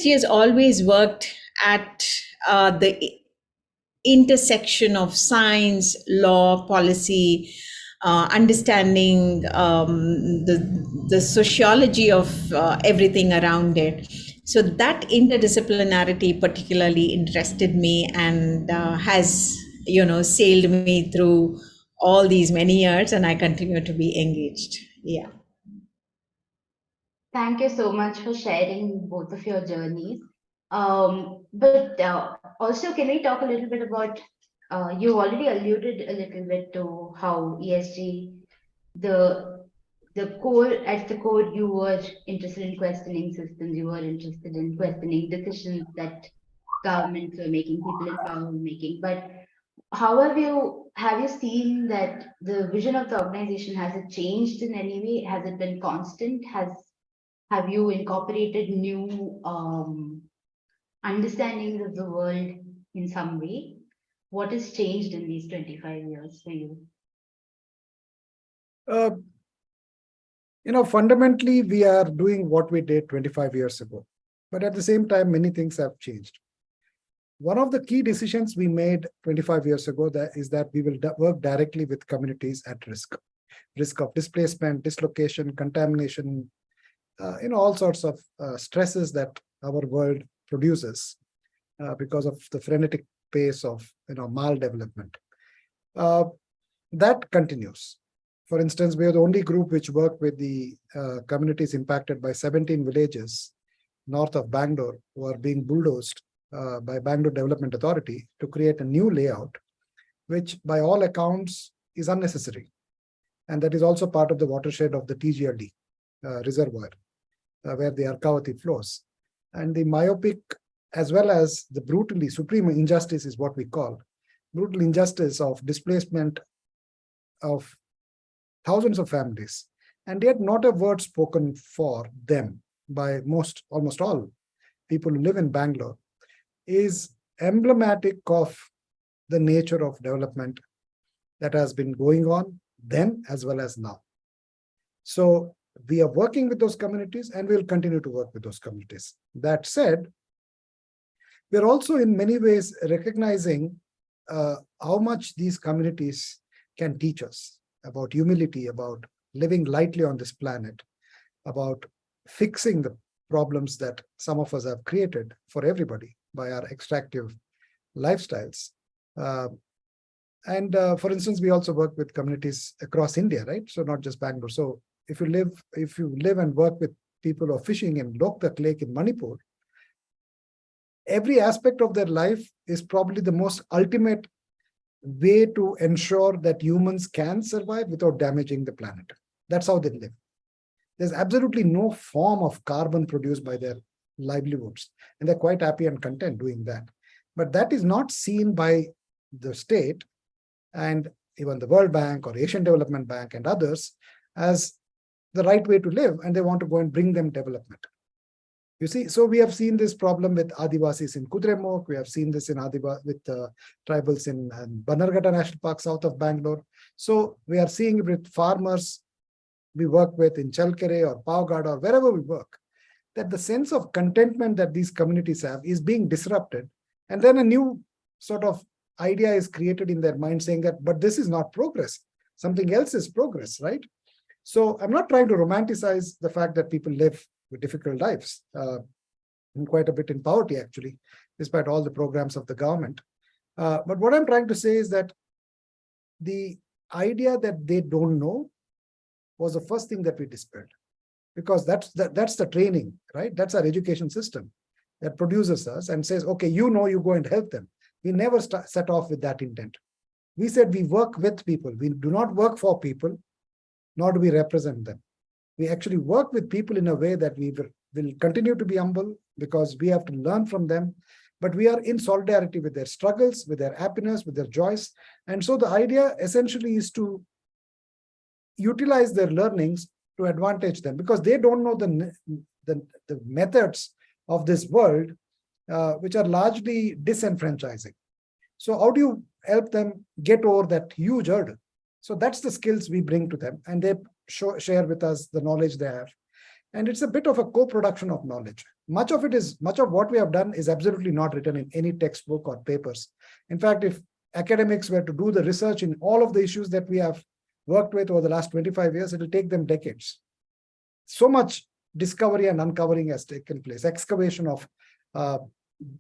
has always worked at the intersection of science, law, policy, understanding the sociology of everything around it. So that interdisciplinarity particularly interested me and has, sailed me through all these many years, and I continue to be engaged. Yeah. Thank you so much for sharing both of your journeys. But also, can we talk a little bit about, you already alluded a little bit to how ESG, the core, at the core, you were interested in questioning systems, you were interested in questioning decisions that governments were making, people in power were making. But how have you seen that the vision of the organization, has it changed in any way? Has it been constant? Have you incorporated new understandings of the world in some way? What has changed in these 25 years for you? Fundamentally, we are doing what we did 25 years ago. But at the same time, many things have changed. One of the key decisions we made 25 years ago is that we will work directly with communities at risk of displacement, dislocation, contamination, all sorts of stresses that our world produces because of the frenetic pace of maldevelopment. That continues. For instance, we are the only group which work with the communities impacted by 17 villages north of Bangalore who are being bulldozed by Bangalore Development Authority to create a new layout, which by all accounts is unnecessary. And that is also part of the watershed of the TGLD reservoir, where the Arkavati flows. And the myopic, as well as the brutally supreme injustice is what we call, brutal injustice of displacement of thousands of families, and yet not a word spoken for them by almost all people who live in Bangalore, is emblematic of the nature of development that has been going on then as well as now. So we are working with those communities and we'll continue to work with those communities. That said, we're also in many ways recognizing how much these communities can teach us about humility, about living lightly on this planet, about fixing the problems that some of us have created for everybody by our extractive lifestyles. For instance, we also work with communities across India, right? So not just Bangalore. So if you live and work with people who are fishing in Loktak Lake in Manipur, every aspect of their life is probably the most ultimate way to ensure that humans can survive without damaging the planet. That's how they live. There's absolutely no form of carbon produced by their livelihoods, and they're quite happy and content doing that. But that is not seen by the state and even the World Bank or Asian Development Bank and others as the right way to live, and they want to go and bring them development. You see, so we have seen this problem with Adivasis in Kudremukh. We have seen this with tribals in Bannerghatta National Park south of Bangalore. So we are seeing it with farmers we work with in Chalkere or Pavgad or wherever we work, that the sense of contentment that these communities have is being disrupted. And then a new sort of idea is created in their mind saying that, but this is not progress. Something else is progress, right? So I'm not trying to romanticize the fact that people live with difficult lives, and quite a bit in poverty, actually, despite all the programs of the government. But what I'm trying to say is that the idea that they don't know was the first thing that we dispelled, because that's the training, right? That's our education system that produces us and says, okay, you go and help them. We never set off with that intent. We said we work with people. We do not work for people, nor do we represent them. We actually work with people in a way that we will continue to be humble because we have to learn from them, but we are in solidarity with their struggles, with their happiness, with their joys. And so the idea essentially is to utilize their learnings to advantage them, because they don't know the methods of this world, which are largely disenfranchising. So how do you help them get over that huge hurdle? So that's the skills we bring to them, and they share with us the knowledge they have. And it's a bit of a co-production of knowledge. Much of what we have done is absolutely not written in any textbook or papers. In fact, if academics were to do the research in all of the issues that we have worked with over the last 25 years, it will take them decades. So much discovery and uncovering has taken place. Excavation of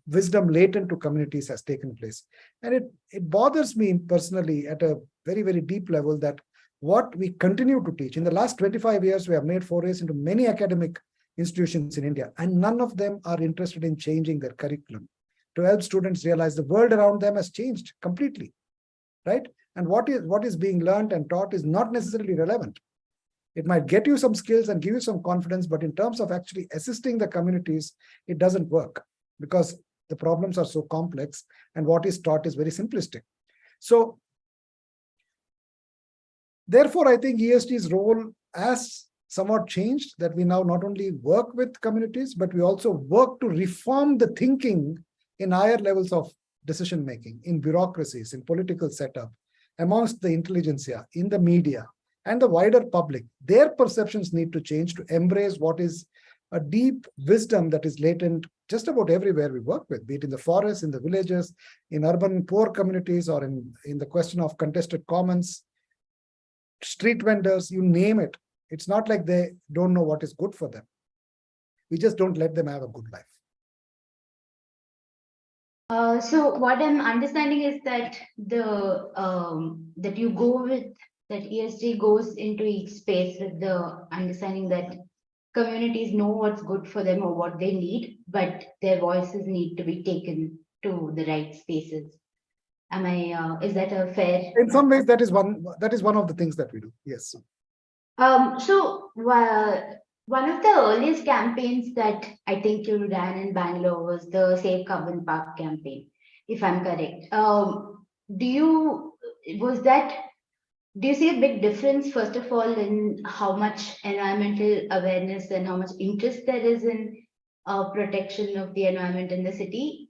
wisdom latent to communities has taken place. And it bothers me personally at a very, very deep level that what we continue to teach. In the last 25 years, we have made forays into many academic institutions in India, and none of them are interested in changing their curriculum to help students realize the world around them has changed completely, right? And what is being learned and taught is not necessarily relevant. It might get you some skills and give you some confidence, but in terms of actually assisting the communities, it doesn't work because the problems are so complex and what is taught is very simplistic. So therefore, I think ESG's role has somewhat changed, that we now not only work with communities, but we also work to reform the thinking in higher levels of decision making, in bureaucracies, in political setup, amongst the intelligentsia, in the media, and the wider public. Their perceptions need to change to embrace what is a deep wisdom that is latent just about everywhere we work with, be it in the forests, in the villages, in urban poor communities, or in the question of contested commons, street vendors, you name it. It's not like they don't know what is good for them. We just don't let them have a good life. So what I'm understanding is that that you go with that ESG goes into each space with the understanding that communities know what's good for them or what they need, but their voices need to be taken to the right spaces. Am I? Is that a fair? In some ways, that is one of the things that we do. Yes. So one of the earliest campaigns that I think you ran in Bangalore was the Save Carbon Park campaign, if I'm correct. Do you see a big difference, first of all, in how much environmental awareness and how much interest there is in protection of the environment in the city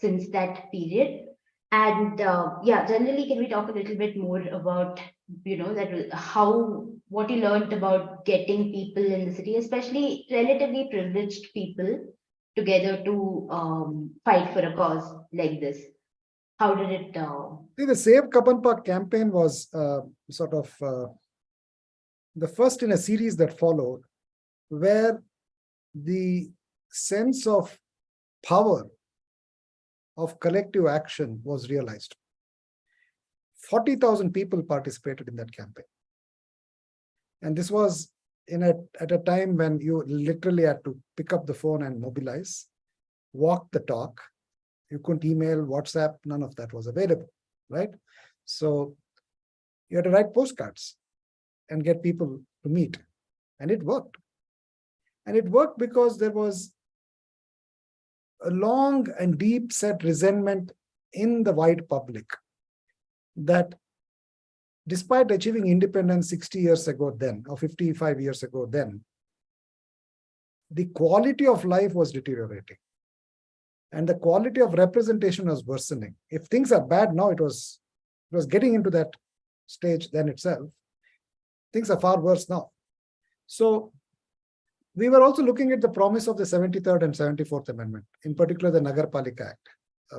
since that period? And yeah, generally, can we talk a little bit more about, what you learned about getting people in the city, especially relatively privileged people, together to fight for a cause like this? How did it? See, the Save Carbon Park campaign was sort of the first in a series that followed, where the sense of power of collective action was realized. 40,000 people participated in that campaign. And this was at a time when you literally had to pick up the phone and mobilize, walk the talk. You couldn't email, WhatsApp, none of that was available, right? So you had to write postcards and get people to meet. And it worked. And it worked because there was a long and deep-set resentment in the wide public that despite achieving independence 60 years ago then, or 55 years ago then, the quality of life was deteriorating. And the quality of representation was worsening. If things are bad now, it was getting into that stage then itself. Things are far worse now. So we were also looking at the promise of the 73rd and 74th Amendment, in particular the Nagarpalika Act,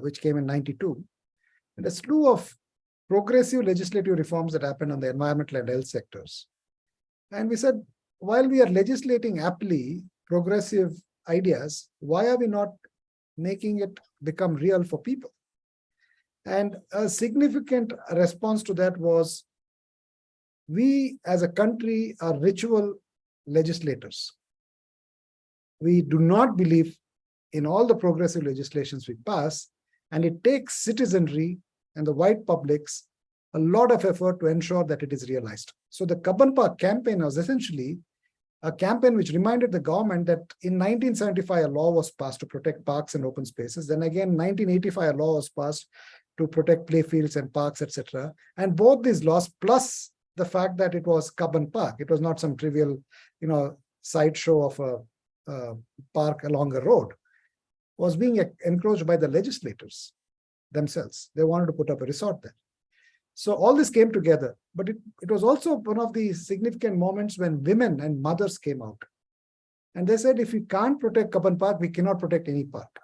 which came in 92, and a slew of progressive legislative reforms that happened on the environmental and health sectors. And we said, while we are legislating aptly progressive ideas, why are we not making it become real for people? And a significant response to that was, we as a country are ritual legislators. We do not believe in all the progressive legislations we pass, and it takes citizenry and the wide publics a lot of effort to ensure that it is realized. So the Carbon Park campaign was essentially a campaign which reminded the government that in 1975, a law was passed to protect parks and open spaces. Then again, 1985, a law was passed to protect playfields and parks, etc. And both these laws, plus the fact that it was Carbon Park, it was not some trivial, sideshow of a park along a road, was being encroached by the legislators themselves. They wanted to put up a resort there. So all this came together, but it was also one of the significant moments when women and mothers came out And they said, if we can't protect Kapan Park, we cannot protect any park.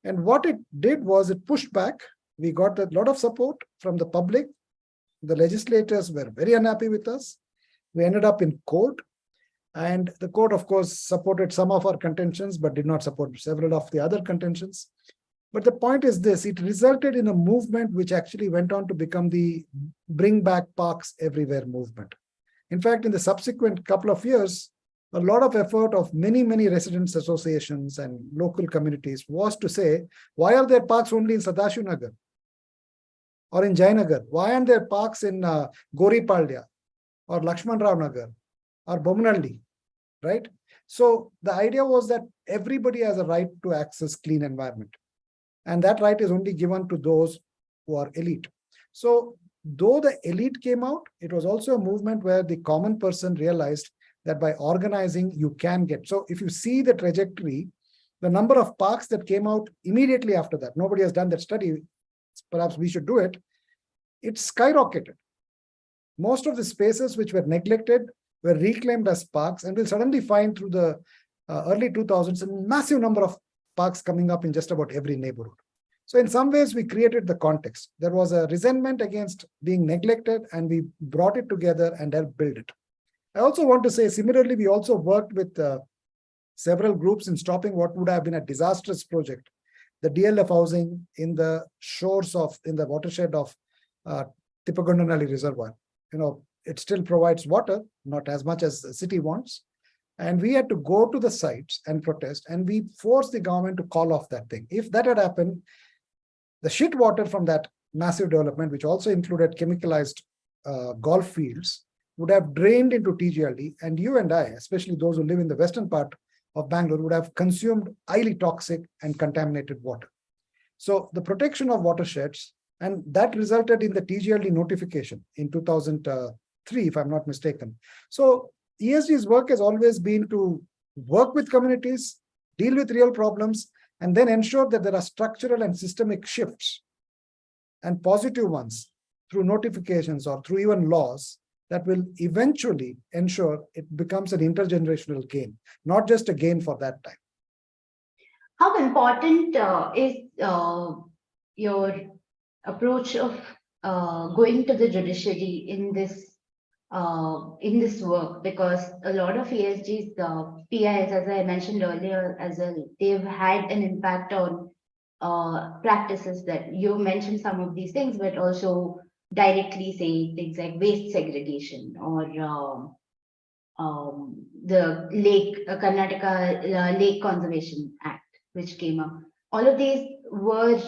And what it did was it pushed back. We got a lot of support from the public. The legislators were very unhappy with us. We ended up in court. And the court, of course, supported some of our contentions, but did not support several of the other contentions. But the point is this, it resulted in a movement which actually went on to become the Bring Back Parks Everywhere movement. In fact, in the subsequent couple of years, a lot of effort of many, many residents associations and local communities was to say, why are there parks only in Sadashiv Nagar or in Jayanagar? Why aren't there parks in Goripalya or Lakshman Rao Nagar or Bomanalli, right? So the idea was that everybody has a right to access clean environment. And that right is only given to those who are elite. So though the elite came out, it was also a movement where the common person realized that by organizing, you can get. So if you see the trajectory, the number of parks that came out immediately after that, nobody has done that study, perhaps we should do it, it skyrocketed. Most of the spaces which were neglected were reclaimed as parks, and we'll suddenly find through the early 2000s a massive number of parks coming up in just about every neighborhood. So in some ways, we created the context. There was a resentment against being neglected, and we brought it together and helped build it. I also want to say, similarly, we also worked with several groups in stopping what would have been a disastrous project, the DLF housing in the shores of, in the watershed of Tippagondonalli Reservoir. You know, it still provides water, not as much as the city wants. And we had to go to the sites and protest, and we forced the government to call off that thing. If that had happened, the shit water from that massive development, which also included chemicalized golf fields, would have drained into TGLD, and you and I, especially those who live in the western part of Bangalore, would have consumed highly toxic and contaminated water. So the protection of watersheds, and that resulted in the TGLD notification in 2003, if I'm not mistaken. So ESG's work has always been to work with communities, deal with real problems, and then ensure that there are structural and systemic shifts, and positive ones, through notifications or through even laws, that will eventually ensure it becomes an intergenerational gain, not just a gain for that time. How important is your approach of going to the judiciary in this work? Because a lot of ESG's PIs, as I mentioned earlier, as well, they've had an impact on practices that you mentioned some of these things, but also directly say things like waste segregation or the lake Karnataka Lake Conservation Act, which came up. All of these were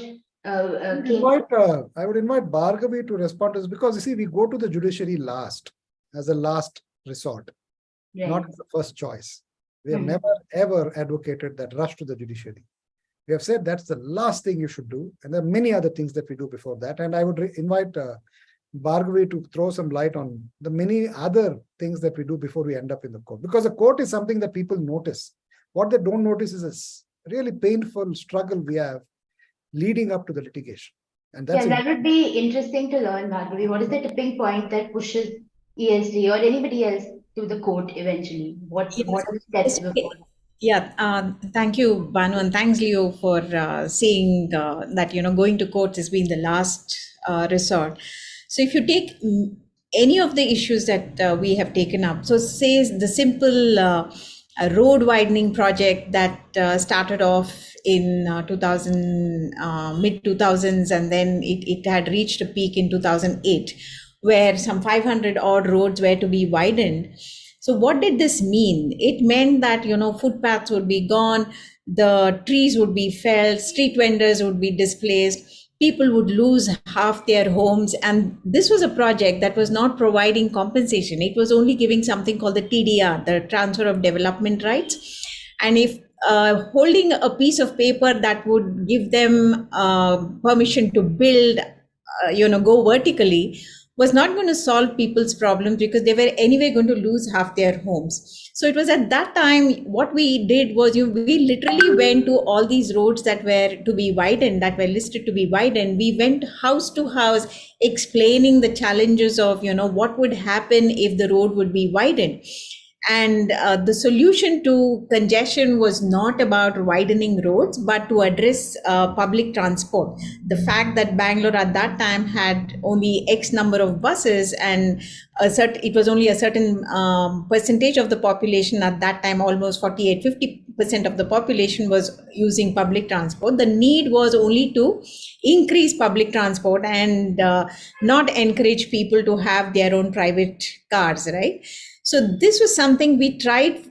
I would invite Bhargavi to respond to this, because you see, we go to the judiciary last, as a last resort, right. not as the first choice. We have never ever advocated that rush to the judiciary. We have said that's the last thing you should do, and there are many other things that we do before that. And I would invite Bhargavi to throw some light on the many other things that we do before we end up in the court, because the court is something that people notice. What they don't notice is a really painful struggle we have leading up to the litigation. And that's that would be interesting to learn, Bhargavi. What is the tipping point that pushes ESG or anybody else to the court eventually? What are the steps before? Yeah, thank you, Banu, and thanks, Leo, for saying that, you know, going to courts has been the last resort. So if you take any of the issues that we have taken up, so say the simple road widening project that started off in 2000, mid 2000s, and then it had reached a peak in 2008, where some 500 odd roads were to be widened. So what did this mean? It meant that, you know, footpaths would be gone, the trees would be felled, street vendors would be displaced, people would lose half their homes. And this was a project that was not providing compensation. It was only giving something called the TDR, the transfer of development rights. And if holding a piece of paper that would give them permission to build, go vertically, was not going to solve people's problems, because they were anyway going to lose half their homes. So it was at that time, what we did was we literally went to all these roads that were to be widened, that were listed to be widened. We went house to house explaining the challenges of, what would happen if the road would be widened. And the solution to congestion was not about widening roads, but to address public transport. The fact that Bangalore at that time had only X number of buses, and it was only a certain percentage of the population at that time, almost 48-50% of the population was using public transport. The need was only to increase public transport and not encourage people to have their own private cars, right? So this was something we tried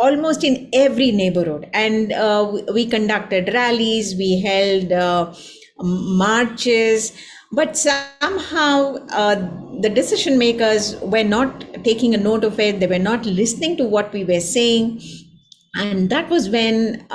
almost in every neighborhood, and we conducted rallies, we held marches, but somehow the decision makers were not taking a note of it. They were not listening to what we were saying. And that was when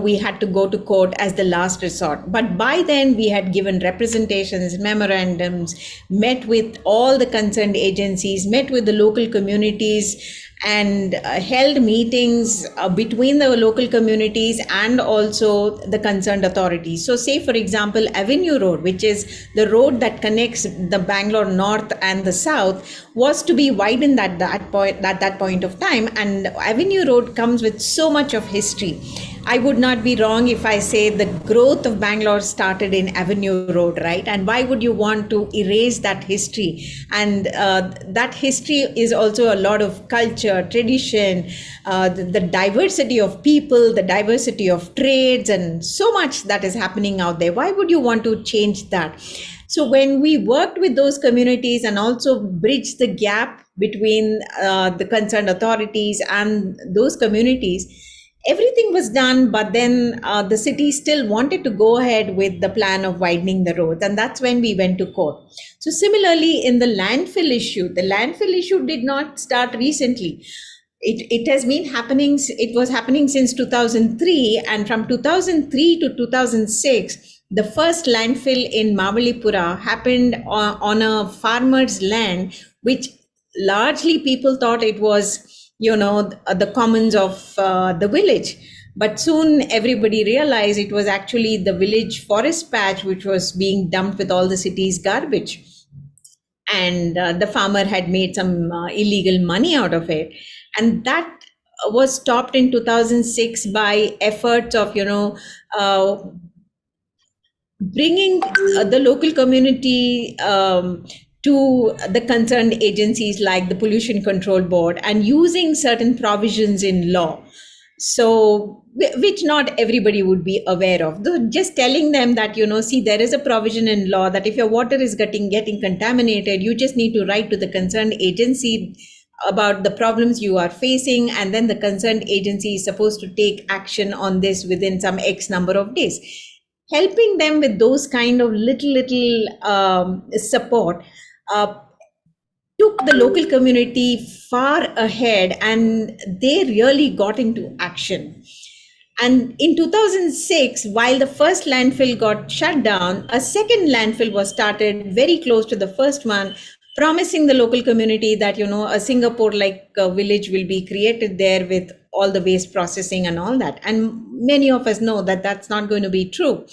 we had to go to court as the last resort. But by then we had given representations, memorandums, met with all the concerned agencies, met with the local communities, and held meetings between the local communities and also the concerned authorities. So say, for example, Avenue Road, which is the road that connects the Bangalore North and the South, was to be widened at that point of time. And Avenue Road comes with so much of history. I would not be wrong if I say the growth of Bangalore started in Avenue Road, right? And why would you want to erase that history? And that history is also a lot of culture, tradition, the diversity of people, the diversity of trades, and so much that is happening out there. Why would you want to change that? So when we worked with those communities and also bridged the gap between the concerned authorities and those communities, everything was done, but then the city still wanted to go ahead with the plan of widening the roads, and that's when we went to court. So similarly, in the landfill issue did not start recently. It has been happening, it was happening since 2003, and from 2003 to 2006, the first landfill in Mavalipura happened on a farmer's land, which largely people thought it was the commons of the village. But soon everybody realized it was actually the village forest patch which was being dumped with all the city's garbage. And the farmer had made some illegal money out of it. And that was stopped in 2006 by efforts of, bringing the local community to the concerned agencies like the Pollution Control Board and using certain provisions in law. So, which not everybody would be aware of. Just telling them that, see, there is a provision in law that if your water is getting contaminated, you just need to write to the concerned agency about the problems you are facing, and then the concerned agency is supposed to take action on this within some X number of days. Helping them with those kind of little support took the local community far ahead, and they really got into action. And in 2006, while the first landfill got shut down, a second landfill was started very close to the first one, promising the local community that, a Singapore-like village will be created there with all the waste processing and all that. And many of us know that that's not going to be true.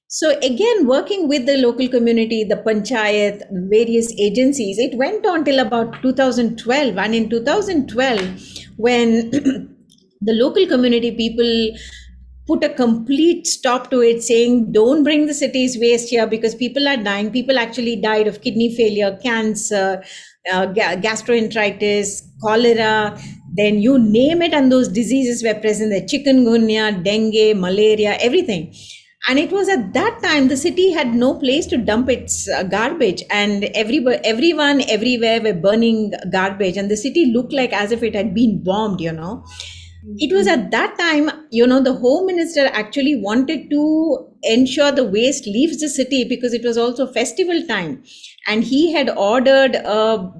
So again, working with the local community, the panchayat, various agencies, it went on till about 2012. And in 2012, when the local community people put a complete stop to it, saying, don't bring the city's waste here because people are dying. People actually died of kidney failure, cancer, gastroenteritis, cholera, then you name it, and those diseases were present there: chikungunya, dengue, malaria, everything. And it was at that time the city had no place to dump its garbage, and everyone everywhere were burning garbage, and the city looked like as if it had been bombed. It was at that time, the Home Minister actually wanted to ensure the waste leaves the city because it was also festival time. And he had ordered a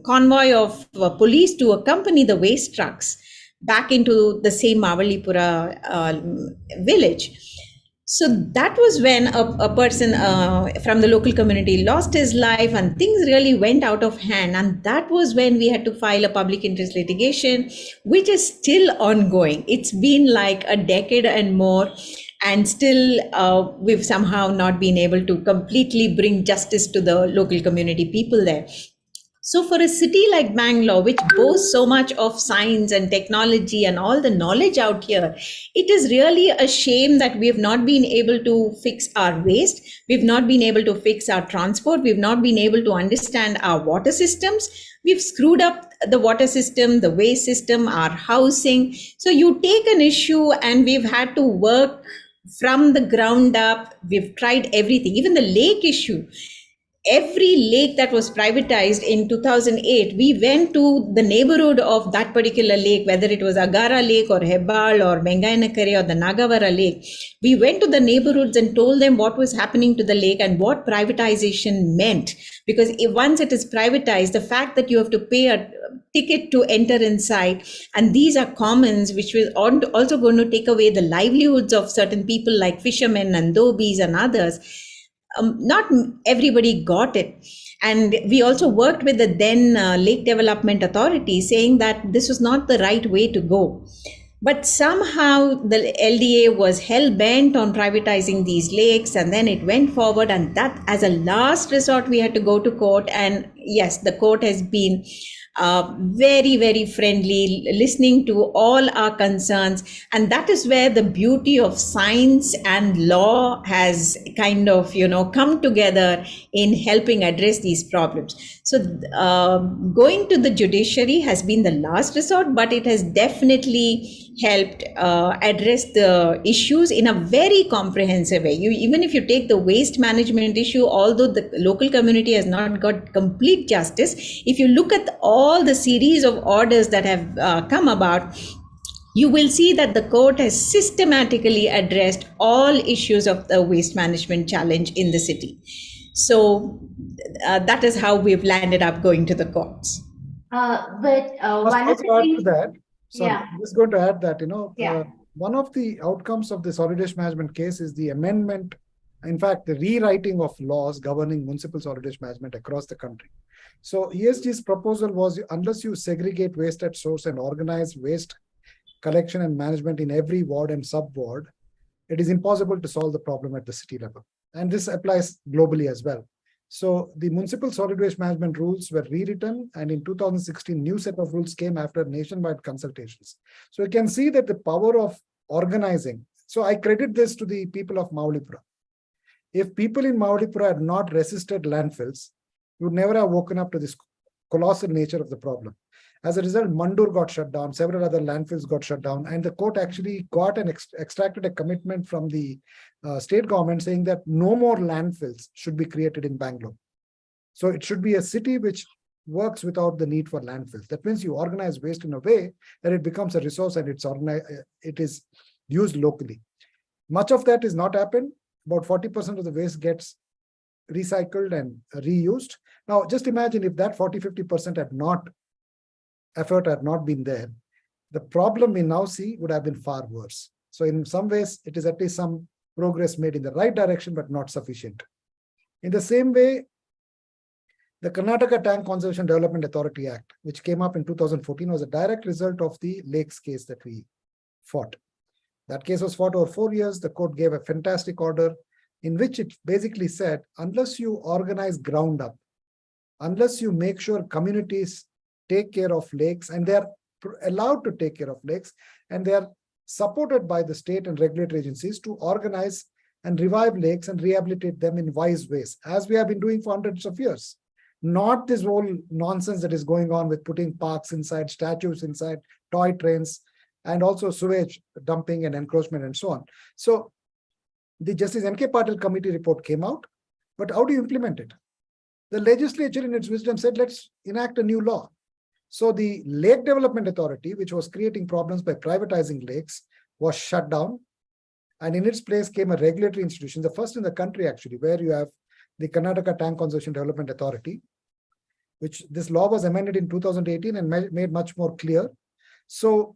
convoy of police to accompany the waste trucks back into the same Mavalipura village. So that was when a person from the local community lost his life, and things really went out of hand. And that was when we had to file a public interest litigation, which is still ongoing. It's been like a decade and more, and still we've somehow not been able to completely bring justice to the local community people there. So, for a city like Bangalore, which boasts so much of science and technology and all the knowledge out here, it is really a shame that we have not been able to fix our waste. We've not been able to fix our transport. We've not been able to understand our water systems. We've screwed up the water system, the waste system, our housing. So, you take an issue, and we've had to work from the ground up. We've tried everything, even the lake issue. Every lake that was privatized in 2008, we went to the neighborhood of that particular lake, whether it was Agara Lake or Hebbal or Vengayanakare or the Nagavara Lake. We went to the neighborhoods and told them what was happening to the lake and what privatization meant. Because once it is privatized, the fact that you have to pay a ticket to enter inside, and these are commons which will also going to take away the livelihoods of certain people like fishermen and dhobis and others. Not everybody got it. And we also worked with the then Lake Development Authority, saying that this was not the right way to go. But somehow the LDA was hell bent on privatizing these lakes, and then it went forward. And that, as a last resort, we had to go to court. And yes, the court has been very, very friendly, listening to all our concerns. And that is where the beauty of science and law has kind of, come together in helping address these problems. So going to the judiciary has been the last resort, but it has definitely helped address the issues in a very comprehensive way. Even if you take the waste management issue, although the local community has not got complete justice, if you look at all the series of orders that have come about, you will see that the court has systematically addressed all issues of the waste management challenge in the city. So that is how we've landed up going to the courts. But one of the add things, to that. Sorry, yeah, I'm just going to add that, yeah, one of the outcomes of the solid waste management case is the amendment, in fact, the rewriting of laws governing municipal solid waste management across the country. So ESG's proposal was, unless you segregate waste at source and organize waste collection and management in every ward and sub-ward, it is impossible to solve the problem at the city level. And this applies globally as well. So the municipal solid waste management rules were rewritten, and in 2016, new set of rules came after nationwide consultations. So you can see that the power of organizing. So I credit this to the people of Maulipura. If people in Maulipura had not resisted landfills, we would never have woken up to this colossal nature of the problem. As a result, Mandur got shut down, several other landfills got shut down, and the court actually got and extracted a commitment from the state government saying that no more landfills should be created in Bangalore. So it should be a city which works without the need for landfills. That means you organize waste in a way that it becomes a resource and it is used locally. Much of that is not happened. About 40% of the waste gets recycled and reused. Now, just imagine if that 40-50% effort had not been there, the problem we now see would have been far worse. So in some ways, it is at least some progress made in the right direction, but not sufficient. In the same way, the Karnataka Tank Conservation Development Authority Act, which came up in 2014, was a direct result of the lakes case that we fought. That case was fought over 4 years. The court gave a fantastic order in which it basically said, unless you organize ground up, unless you make sure communities take care of lakes, and they are allowed to take care of lakes, and they are supported by the state and regulatory agencies to organize and revive lakes and rehabilitate them in wise ways, as we have been doing for hundreds of years. Not this whole nonsense that is going on with putting parks inside, statues inside, toy trains, and also sewage dumping and encroachment and so on. So the Justice N.K. Patil committee report came out, but how do you implement it? The legislature in its wisdom said, let's enact a new law. So the Lake Development Authority, which was creating problems by privatizing lakes, was shut down. And in its place came a regulatory institution, the first in the country actually, where you have the Karnataka Tank Conservation Development Authority, which this law was amended in 2018 and made much more clear. So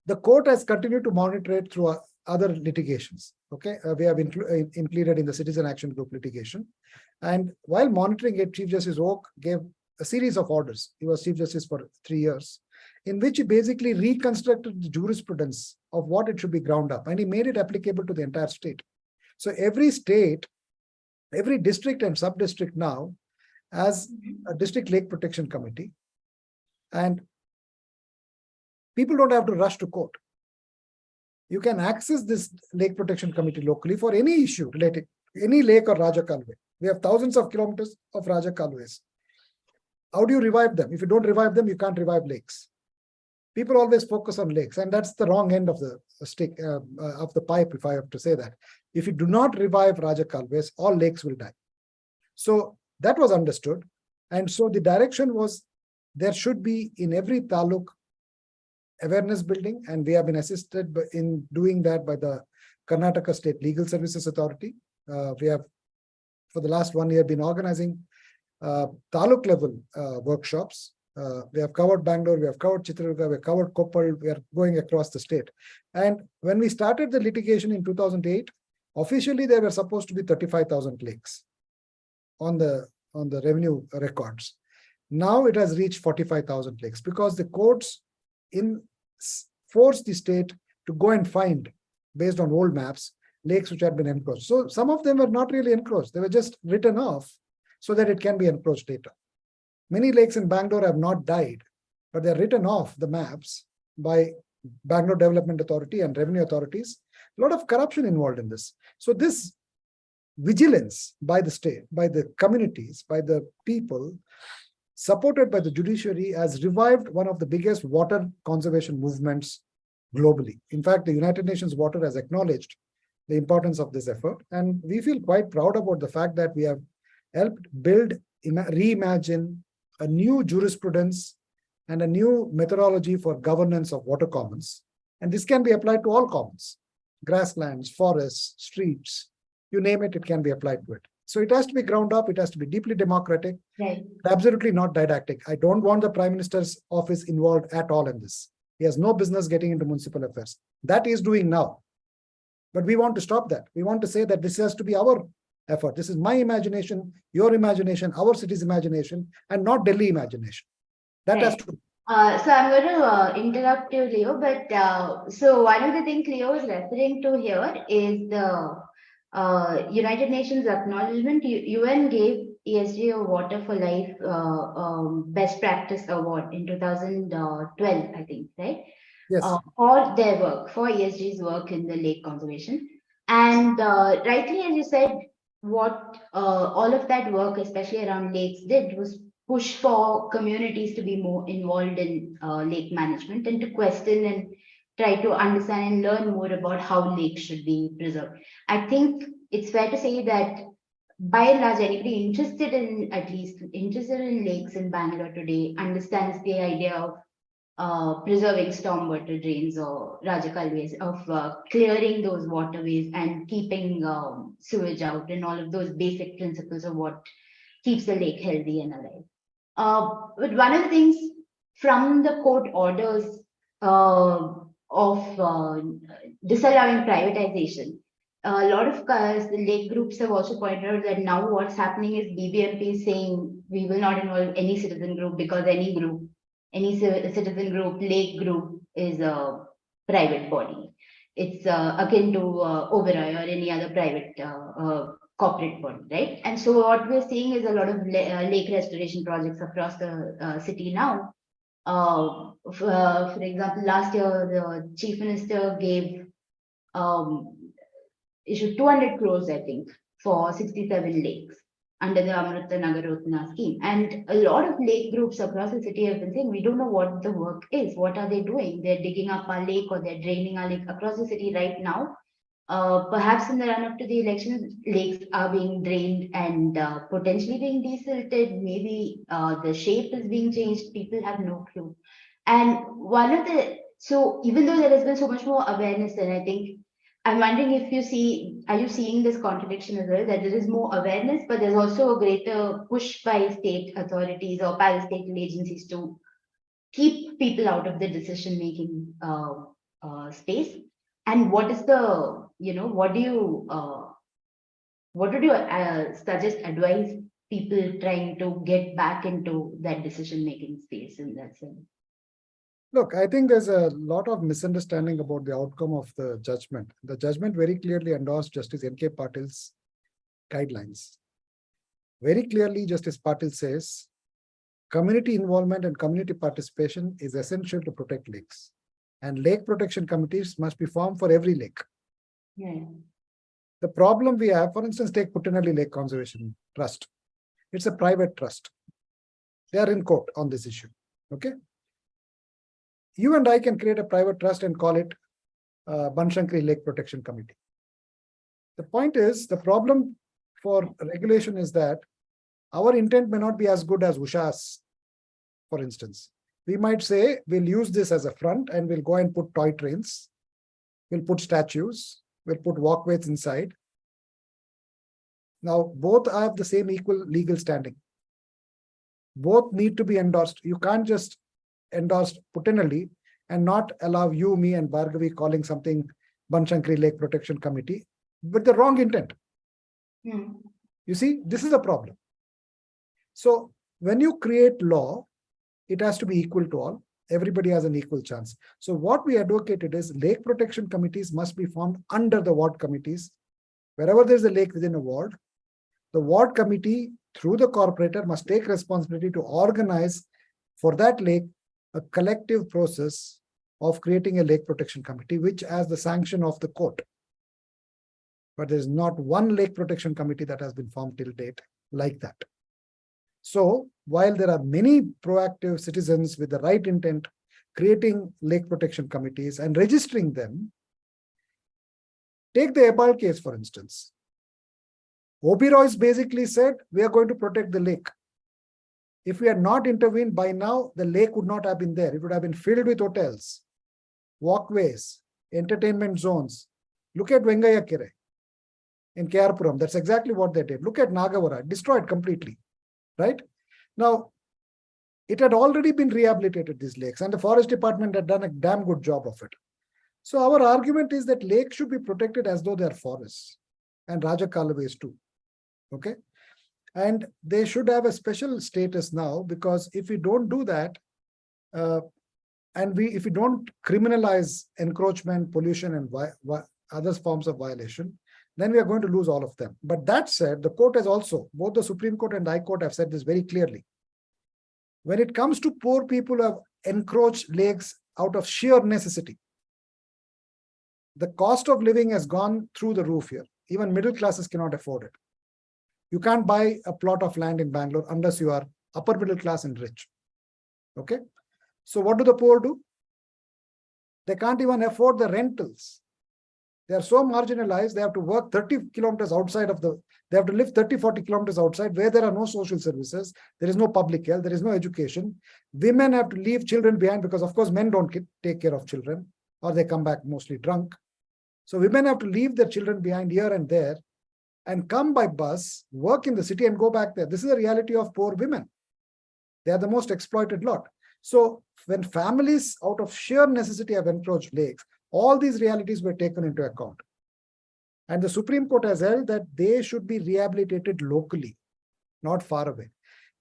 the court has continued to monitor it through other litigations. Okay, we have included in the Citizen Action Group litigation. And while monitoring it, Chief Justice Oak gave a series of orders. He was Chief Justice for 3 years, in which he basically reconstructed the jurisprudence of what it should be ground up, and he made it applicable to the entire state. So every state, every district and sub-district now as a district lake protection committee, and people don't have to rush to court. You can access this lake protection committee locally for any issue related any lake or Raja Kalwe. We have thousands of kilometers of Raja Kalwes. How do you revive them? If you don't revive them, you can't revive lakes. People always focus on lakes, and that's the wrong end of the stick of the pipe, if I have to say that. If you do not revive Raja Kalwes, all lakes will die. So that was understood. And so the direction was there should be in every taluk awareness building, and we have been assisted in doing that by the Karnataka State Legal Services Authority. We have, for the last 1 year, been organizing taluk level workshops. We have covered Bangalore, we have covered Chitradurga, we have covered Koppal, we are going across the state. And when we started the litigation in 2008, officially there were supposed to be 35,000 lakes on the revenue records. Now it has reached 45,000 lakes because the courts forced the state to go and find, based on old maps, lakes which had been encroached. So some of them were not really encroached, they were just written off so that it can be encroached later. Many lakes in Bangalore have not died, but they're written off the maps by Bangalore Development Authority and revenue authorities. A lot of corruption involved in this. So this vigilance by the state, by the communities, by the people, supported by the judiciary, has revived one of the biggest water conservation movements globally. In fact, the United Nations Water has acknowledged the importance of this effort. And we feel quite proud about the fact that we have helped build, reimagine a new jurisprudence and a new methodology for governance of water commons. And this can be applied to all commons, grasslands, forests, streets, you name it, it can be applied to it. So it has to be ground up, it has to be deeply democratic, Right. absolutely not didactic. I don't want the Prime Minister's office involved at all in this. He has no business getting into municipal affairs. That he is doing now. But we want to stop that. We want to say that this has to be our effort. This is my imagination, your imagination, our city's imagination, and not Delhi imagination. That has Right. to. So I'm going to interrupt you, Leo, but so one of the things Leo is referring to here is the United Nations acknowledgement. UN gave ESG a Water for Life Best Practice Award in 2012, I think, right? Yes. For their work, for ESG's work in the lake conservation. And rightly, as you said, what all of that work, especially around lakes, did was push for communities to be more involved in lake management and to question and try to understand and learn more about how lakes should be preserved. I think it's fair to say that by and large, anybody interested in, at least interested in lakes in Bangalore today, understands the idea of preserving stormwater drains or Rajakalways, of clearing those waterways and keeping sewage out, and all of those basic principles of what keeps the lake healthy and alive. But one of the things from the court orders of disallowing privatization, a lot of the lake groups have also pointed out that now what's happening is BBMP is saying we will not involve any citizen group because any citizen group, lake group is a private body. It's akin to Oberoi or any other private corporate body, right? And so what we're seeing is a lot of lake restoration projects across the city now. For example, last year the chief minister issued 200 crores, I think, for 67 lakes under the Amrita Nagarotna scheme. And a lot of lake groups across the city have been saying, we don't know what the work is. What are they doing? They're digging up our lake or they're draining our lake across the city right now. Perhaps in the run up to the election, lakes are being drained and potentially being desilted. Maybe the shape is being changed. People have no clue. And so even though there has been so much more awareness, and I think I'm wondering if are you seeing this contradiction as well, that there is more awareness, but there's also a greater push by state authorities or parastatal agencies to keep people out of the decision-making space? And what is the, what would you suggest, advise people trying to get back into that decision-making space in that sense? Look, I think there's a lot of misunderstanding about the outcome of the judgment. The judgment very clearly endorsed Justice N.K. Patil's guidelines. Very clearly, Justice Patil says, community involvement and community participation is essential to protect lakes. And lake protection committees must be formed for every lake. The problem we have, for instance, take Puttanalli Lake Conservation Trust. It's a private trust. They are in court on this issue. Okay. You and I can create a private trust and call it Banshankari Lake Protection Committee. The point is, the problem for regulation is that our intent may not be as good as Usha's, for instance. We might say, we'll use this as a front and we'll go and put toy trains. We'll put statues. We'll put walkways inside. Now, both have the same equal legal standing. Both need to be endorsed. You can't just endorse Puttanalli and not allow you, me, and Bhargavi calling something Banshankari Lake Protection Committee with the wrong intent. You see, this is a problem. So when you create law, it has to be equal to all. Everybody has an equal chance. So what we advocated is lake protection committees must be formed under the ward committees. Wherever there's a lake within a ward, the ward committee through the corporator must take responsibility to organize for that lake a collective process of creating a lake protection committee, which has the sanction of the court. But there's not one lake protection committee that has been formed till date like that. So while there are many proactive citizens with the right intent creating lake protection committees and registering them, take the Ebal case, for instance. Oberoi's basically said, we are going to protect the lake. If we had not intervened by now, the lake would not have been there. It would have been filled with hotels, walkways, entertainment zones. Look at Vengaya Kere in Kerpuram. That's exactly what they did. Look at Nagavara, destroyed completely. Right? Now, it had already been rehabilitated, these lakes, and the forest department had done a damn good job of it. So our argument is that lakes should be protected as though they are forests, and Raja Kalaways too. Okay? And they should have a special status now, because if we don't do that, if we don't criminalize encroachment, pollution, and other forms of violation, then we are going to lose all of them. But that said, the court has also, both the Supreme Court and the High Court have said this very clearly. When it comes to poor people who have encroached lakes out of sheer necessity, the cost of living has gone through the roof here. Even middle classes cannot afford it. You can't buy a plot of land in Bangalore unless you are upper middle class and rich. Okay? So what do the poor do? They can't even afford the rentals. They are so marginalized, they have to work 30 kilometers outside of they have to live 30, 40 kilometers outside where there are no social services, there is no public health, there is no education. Women have to leave children behind because, of course, men don't take care of children, or they come back mostly drunk. So women have to leave their children behind here and there and come by bus, work in the city and go back there. This is the reality of poor women. They are the most exploited lot. So when families out of sheer necessity have encroached lakes, all these realities were taken into account. And the Supreme Court has held that they should be rehabilitated locally, not far away.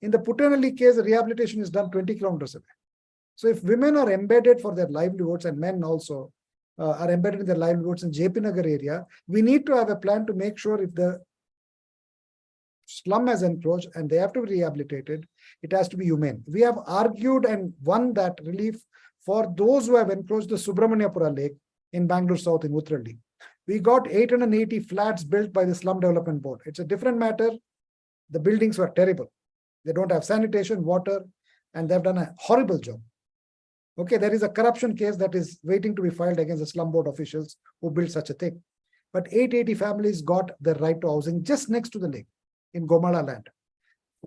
In the Puttanalli case, the rehabilitation is done 20 kilometers away. So if women are embedded for their livelihoods, and men also are embedded in their livelihoods in JP Nagar area, we need to have a plan to make sure if the slum has encroached and they have to be rehabilitated, it has to be humane. We have argued and won that relief for those who have encroached the Subramaniapura Lake in Bangalore South in Uttaralli. We got 880 flats built by the Slum Development Board. It's a different matter. The buildings were terrible. They don't have sanitation, water, and they've done a horrible job. Okay, there is a corruption case that is waiting to be filed against the slum board officials who built such a thing. But 880 families got the right to housing just next to the lake in Gomala land.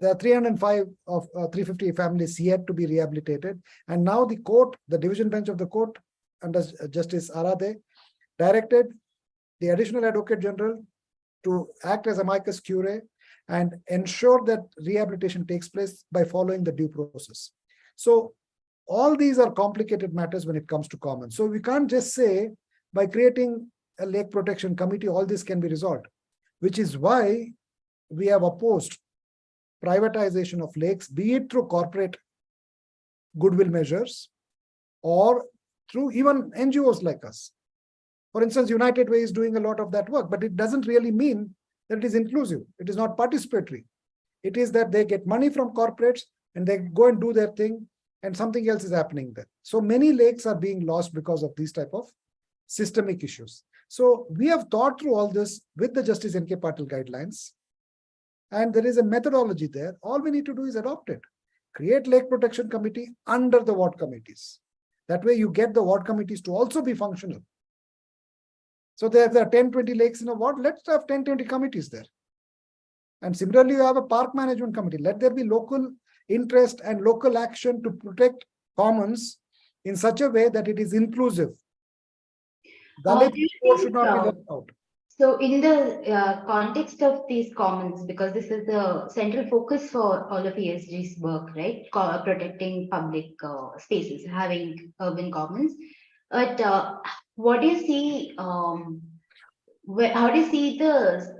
There are 305 of 350 families yet to be rehabilitated. And now the court, the division bench of the court under Justice Arade, directed the additional advocate general to act as amicus curiae and ensure that rehabilitation takes place by following the due process. So all these are complicated matters when it comes to commons. So we can't just say by creating a lake protection committee, all this can be resolved, which is why we have opposed privatization of lakes, be it through corporate goodwill measures or through even NGOs like us. For instance, United Way is doing a lot of that work, but it doesn't really mean that it is inclusive. It is not participatory. It is that they get money from corporates and they go and do their thing, and something else is happening there. So many lakes are being lost because of these type of systemic issues. So we have thought through all this with the Justice N.K. Patil guidelines, and there is a methodology there. All we need to do is adopt it. Create lake protection committee under the ward committees. That way you get the ward committees to also be functional. So if there are 10, 20 lakes in a ward, let's have 10, 20 committees there. And similarly, you have a park management committee. Let there be local interest and local action to protect commons in such a way that it is inclusive. Dalit Do you should think, not be left out. so in the context of these commons, because this is the central focus for all of ESG's work, right? Protecting public spaces, having urban commons. But what do you see, how do you see the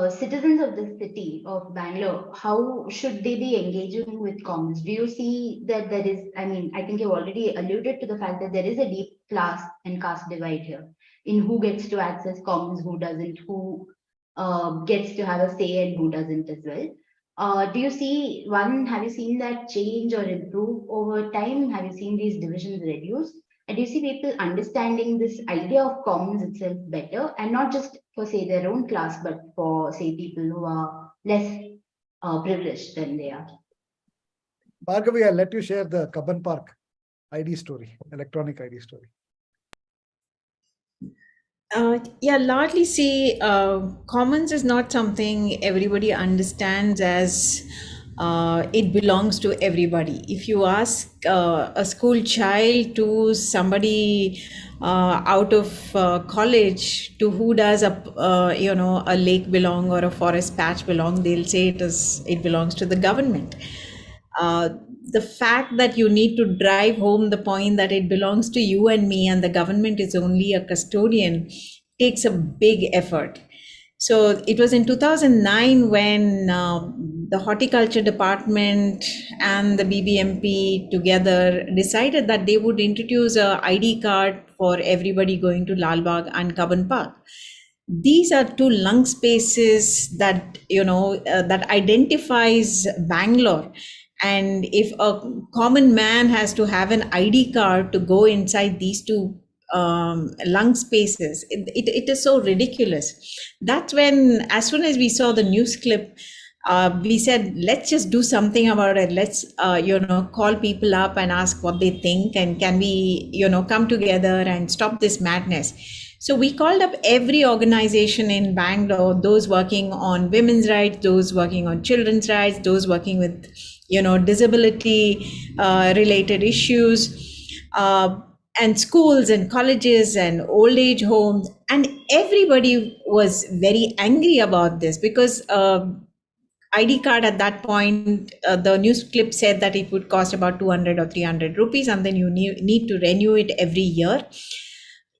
citizens of the city of Bangalore, how should they be engaging with commons? Do you see that there is, I mean, I think you already alluded to the fact that there is a deep class and caste divide here in who gets to access commons, who doesn't, who gets to have a say and who doesn't as well. Do you see, have you seen that change or improve over time? Have you seen these divisions reduce? And do you see people understanding this idea of commons itself better, and not just for, say, their own class, but for, say, people who are less privileged than they are? Bhargavi, I'll let you share the Kabban Park ID story, electronic ID story. Yeah, largely see, commons is not something everybody understands as it belongs to everybody. If you ask a school child to somebody out of college, to who does a lake belong or a forest patch belong, they'll say it belongs to the government. The fact that you need to drive home the point that it belongs to you and me and the government is only a custodian takes a big effort. So it was in 2009 when the horticulture department and the BBMP together decided that they would introduce a ID card for everybody going to Lal Bagh and Kabban Park. These are two lung spaces that that identifies Bangalore. And if a common man has to have an ID card to go inside these two lung spaces, it is so ridiculous. That's when, as soon as we saw the news clip, we said, let's just do something about it. Let's call people up and ask what they think, and can we come together and stop this madness. So we called up every organization in Bangalore, those working on women's rights, those working on children's rights, those working with disability related issues, and schools and colleges and old age homes. And everybody was very angry about this because ID card at that point, the news clip said that it would cost about 200 or 300 rupees, and then you need to renew it every year.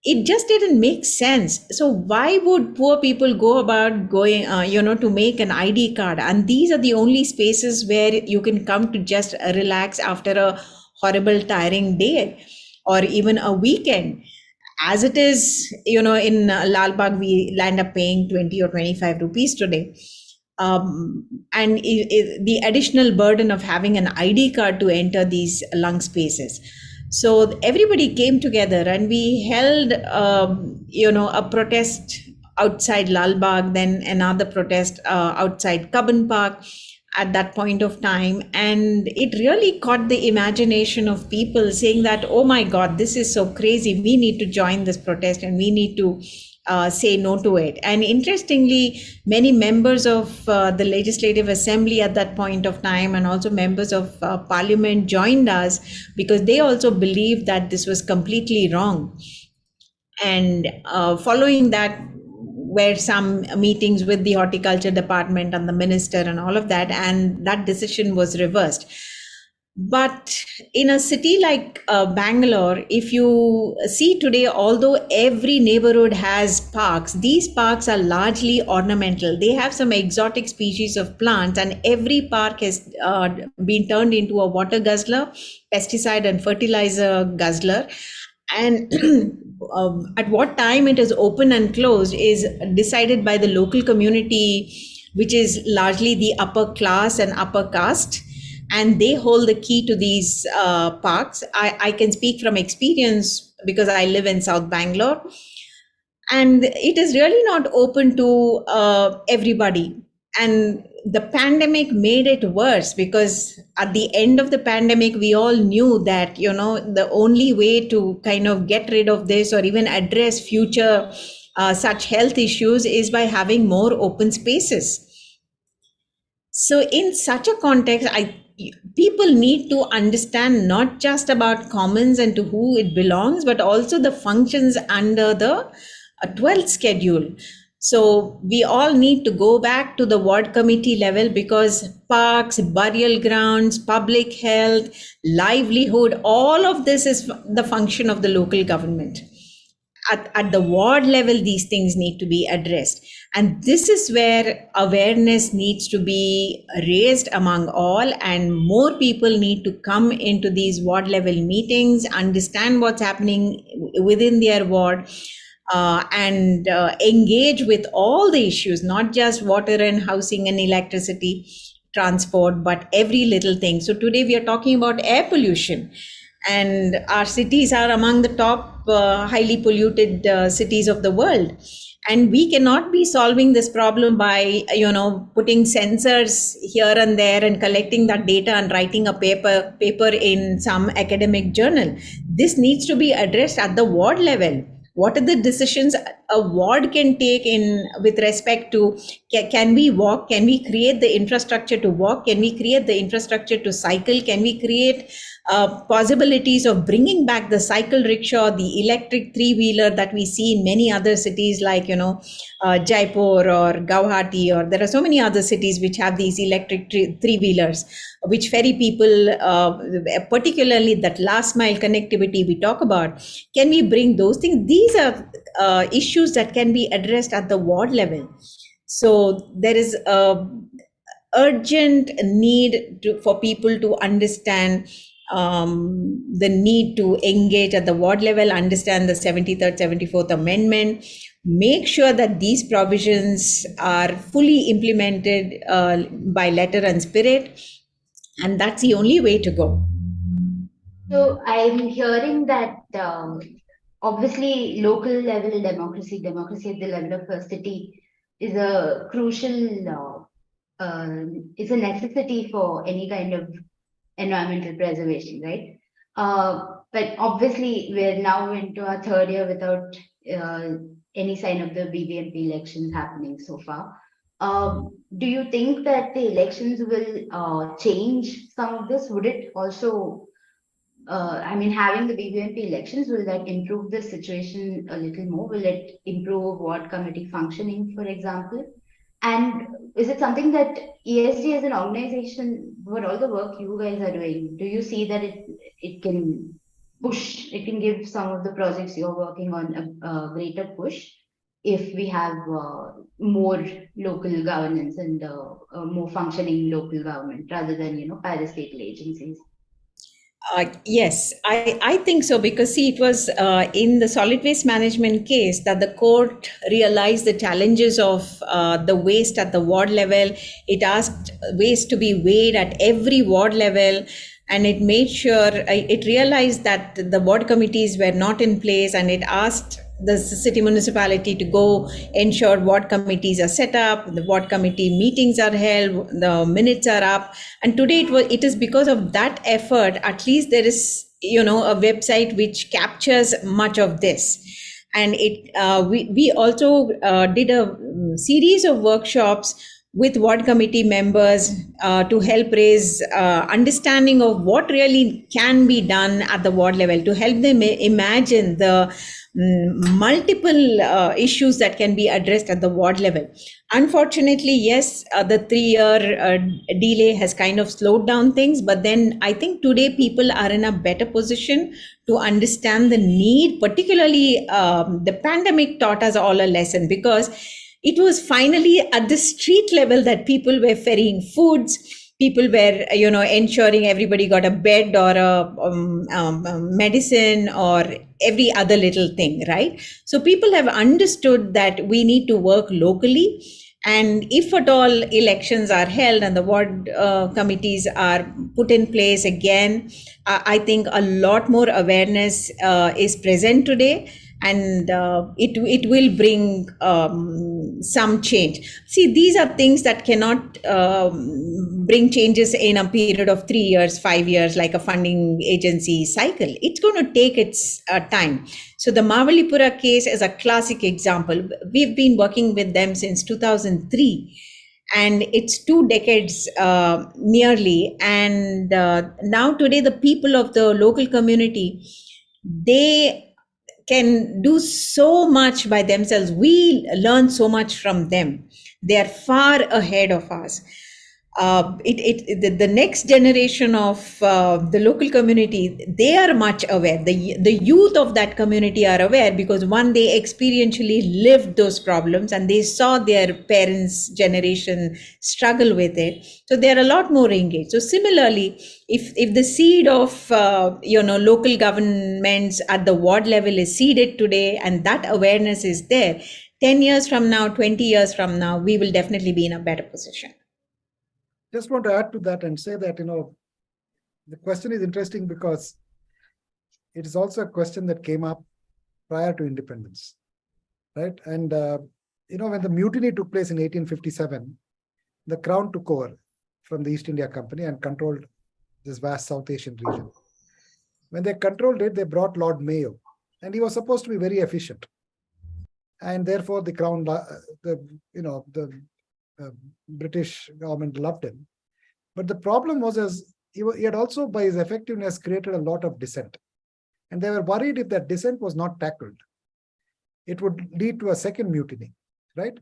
It just didn't make sense. So why would poor people go about going, to make an ID card? And these are the only spaces where you can come to just relax after a horrible, tiring day or even a weekend. As it is, in Lal Bagh, we land up paying 20 or 25 rupees today. And the additional burden of having an ID card to enter these lung spaces. So everybody came together and we held, a protest outside Lal Bagh, then another protest outside Kabban Park at that point of time. And it really caught the imagination of people saying that, oh my God, this is so crazy. We need to join this protest and we need to say no to it. And interestingly, many members of the Legislative Assembly at that point of time and also members of Parliament joined us because they also believed that this was completely wrong. And following that were some meetings with the Horticulture Department and the Minister and all of that, and that decision was reversed. But in a city like Bangalore, if you see today, although every neighborhood has parks, these parks are largely ornamental. They have some exotic species of plants, and every park has been turned into a water guzzler, pesticide and fertilizer guzzler. And at what time it is open and closed is decided by the local community which is largely the upper class and upper caste, and they hold the key to these parks. I can speak from experience because I live in South Bangalore, and it is really not open to everybody. And the pandemic made it worse, because at the end of the pandemic we all knew that, you know, the only way to kind of get rid of this or even address future such health issues is by having more open spaces. So in such a context, people need to understand not just about commons and to who it belongs, but also the functions under the 12th schedule. So we all need to go back to the ward committee level, because parks, burial grounds, public health, livelihood, all of this is the function of the local government. At the ward level, these things need to be addressed. And this is where awareness needs to be raised among all, and more people need to come into these ward level meetings, understand what's happening within their ward, and engage with all the issues, not just water and housing and electricity, transport, but every little thing. So today we are talking about air pollution, and our cities are among the top highly polluted cities of the world. And we cannot be solving this problem by, you know, putting sensors here and there and collecting that data and writing a paper in some academic journal. This needs to be addressed at the ward level. What are the decisions a ward can take in with respect to, can we walk? Can we create the infrastructure to walk? Can we create the infrastructure to cycle? Can we create possibilities of bringing back the cycle rickshaw, the electric three-wheeler that we see in many other cities like, you know, Jaipur or Guwahati, or there are so many other cities which have these electric three-wheelers, which ferry people, particularly that last mile connectivity we talk about. Can we bring those things? These are issues that can be addressed at the ward level. So there is a urgent need for people to understand the need to engage at the ward level, understand the 73rd, 74th Amendment, make sure that these provisions are fully implemented by letter and spirit, and that's the only way to go. So I'm hearing that obviously local level democracy at the level of a city is a crucial, is a necessity for any kind of environmental preservation, right? But obviously we're now into our third year without any sign of the BBMP elections happening so far. Do you think that the elections will change some of this? Would it also, I mean, having the BBMP elections, will that improve the situation a little more? Will it improve ward committee functioning, for example? And is it something that ESG as an organization, for all the work you guys are doing, do you see that it can push, it can give some of the projects you're working on a greater push if we have more local governance and more functioning local government rather than, you know, parastatal agencies? Yes, I think so, because see, it was in the solid waste management case that the court realized the challenges of the waste at the ward level. It asked waste to be weighed at every ward level, and it made sure, it realized that the ward committees were not in place, and it asked the city municipality to go ensure ward committees are set up, the ward committee meetings are held, the minutes are up. And today it is because of that effort, at least there is, you know, a website which captures much of this. And we also did a series of workshops with ward committee members to help raise understanding of what really can be done at the ward level, to help them imagine the multiple issues that can be addressed at the ward level. Unfortunately, yes, the 3-year delay has kind of slowed down things, but then I think today people are in a better position to understand the need. Particularly the pandemic taught us all a lesson, because it was finally at the street level that people were ferrying foods. People were, you know, ensuring everybody got a bed or a medicine or every other little thing, right? So people have understood that we need to work locally. And if at all elections are held and the ward committees are put in place again, I think a lot more awareness is present today, and it will bring some change. See, these are things that cannot bring changes in a period of 3 years, 5 years, like a funding agency cycle. It's going to take its time. So the Mavalipura case is a classic example. We've been working with them since 2003, and it's 2 decades nearly. And now today, the people of the local community, they can do so much by themselves. We learn so much from them. They are far ahead of us. The next generation of the local community, they are much aware. The youth of that community are aware, because one, they experientially lived those problems and they saw their parents' generation struggle with it. So they're a lot more engaged. So similarly, if the seed of local governments at the ward level is seeded today, and that awareness is there, 10 years from now, 20 years from now, we will definitely be in a better position. Just want to add to that and say that, the question is interesting because it is also a question that came up prior to independence, right? And, when the mutiny took place in 1857, the Crown took over from the East India Company and controlled this vast South Asian region. When they controlled it, they brought Lord Mayo, and he was supposed to be very efficient. And therefore, the Crown, the British government loved him. But the problem was, as he had also, by his effectiveness, created a lot of dissent. And they were worried if that dissent was not tackled, it would lead to a second mutiny, right?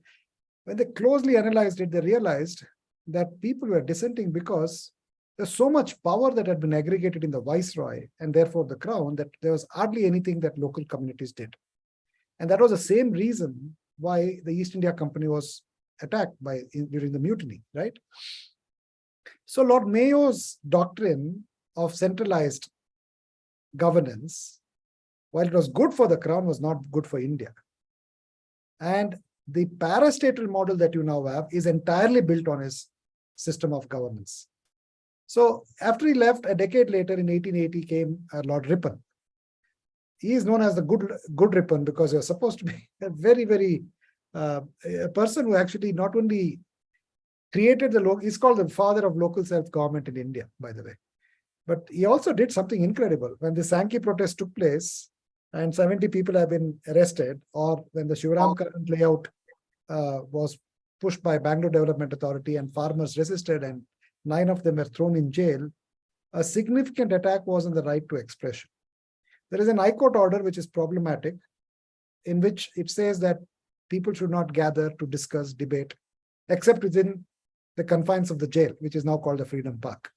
When they closely analyzed it, they realized that people were dissenting because there's so much power that had been aggregated in the viceroy and therefore the crown, that there was hardly anything that local communities did. And that was the same reason why the East India Company was attacked during the mutiny, right? So Lord Mayo's doctrine of centralized governance, while it was good for the crown, was not good for India. And the parastatal model that you now have is entirely built on his system of governance. So after he left, a decade later, in 1880, came Lord Ripon. He is known as the good Ripon because he was supposed to be a very, very a person who actually not only created he's called the father of local self-government in India, by the way. But he also did something incredible. When the Sankey protest took place and 70 people have been arrested, or when the Shivaram Karan layout was pushed by Bengaluru Development Authority and farmers resisted and 9 of them were thrown in jail, a significant attack was on the right to expression. There is an High Court order which is problematic, in which it says that people should not gather to discuss, debate, except within the confines of the jail, which is now called the Freedom Park.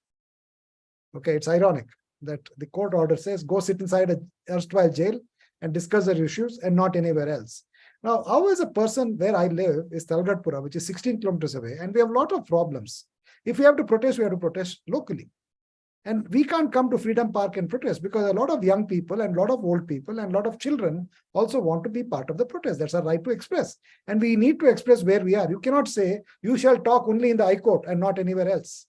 Okay, it's ironic that the court order says go sit inside a erstwhile jail and discuss their issues and not anywhere else. Now, how is a person where I live is Talgatpura, which is 16 kilometers away, and we have a lot of problems. If we have to protest, we have to protest locally. And we can't come to Freedom Park and protest because a lot of young people and a lot of old people and a lot of children also want to be part of the protest. That's our right to express. And we need to express where we are. You cannot say you shall talk only in the High Court and not anywhere else.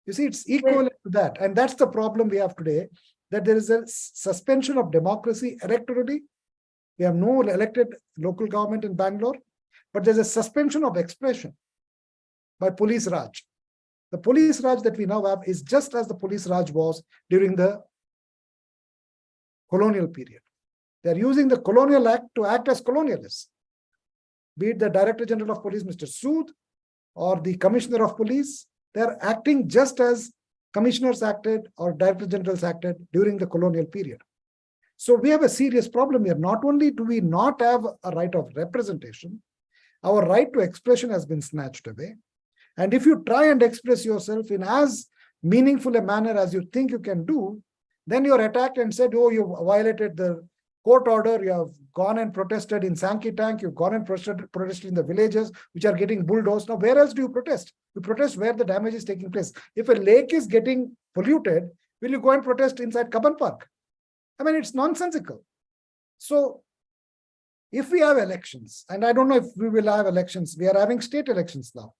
You see, it's equivalent to that. And that's the problem we have today, that there is a suspension of democracy electorally. We have no elected local government in Bangalore, but there's a suspension of expression by police Raj. The police Raj that we now have is just as the police Raj was during the colonial period. They're using the Colonial Act to act as colonialists. Be it the Director General of Police, Mr. Sood, or the Commissioner of Police, they're acting just as commissioners acted or Director Generals acted during the colonial period. So we have a serious problem here. Not only do we not have a right of representation, our right to expression has been snatched away. And if you try and express yourself in as meaningful a manner as you think you can do, then you're attacked and said, oh, you violated the court order, you have gone and protested in Sankey Tank, you've gone and protested in the villages which are getting bulldozed. Now, where else do you protest? You protest where the damage is taking place. If a lake is getting polluted, will you go and protest inside Kaban Park? I mean, it's nonsensical. So If we have elections, and I don't know if we will have elections, we are having state elections now.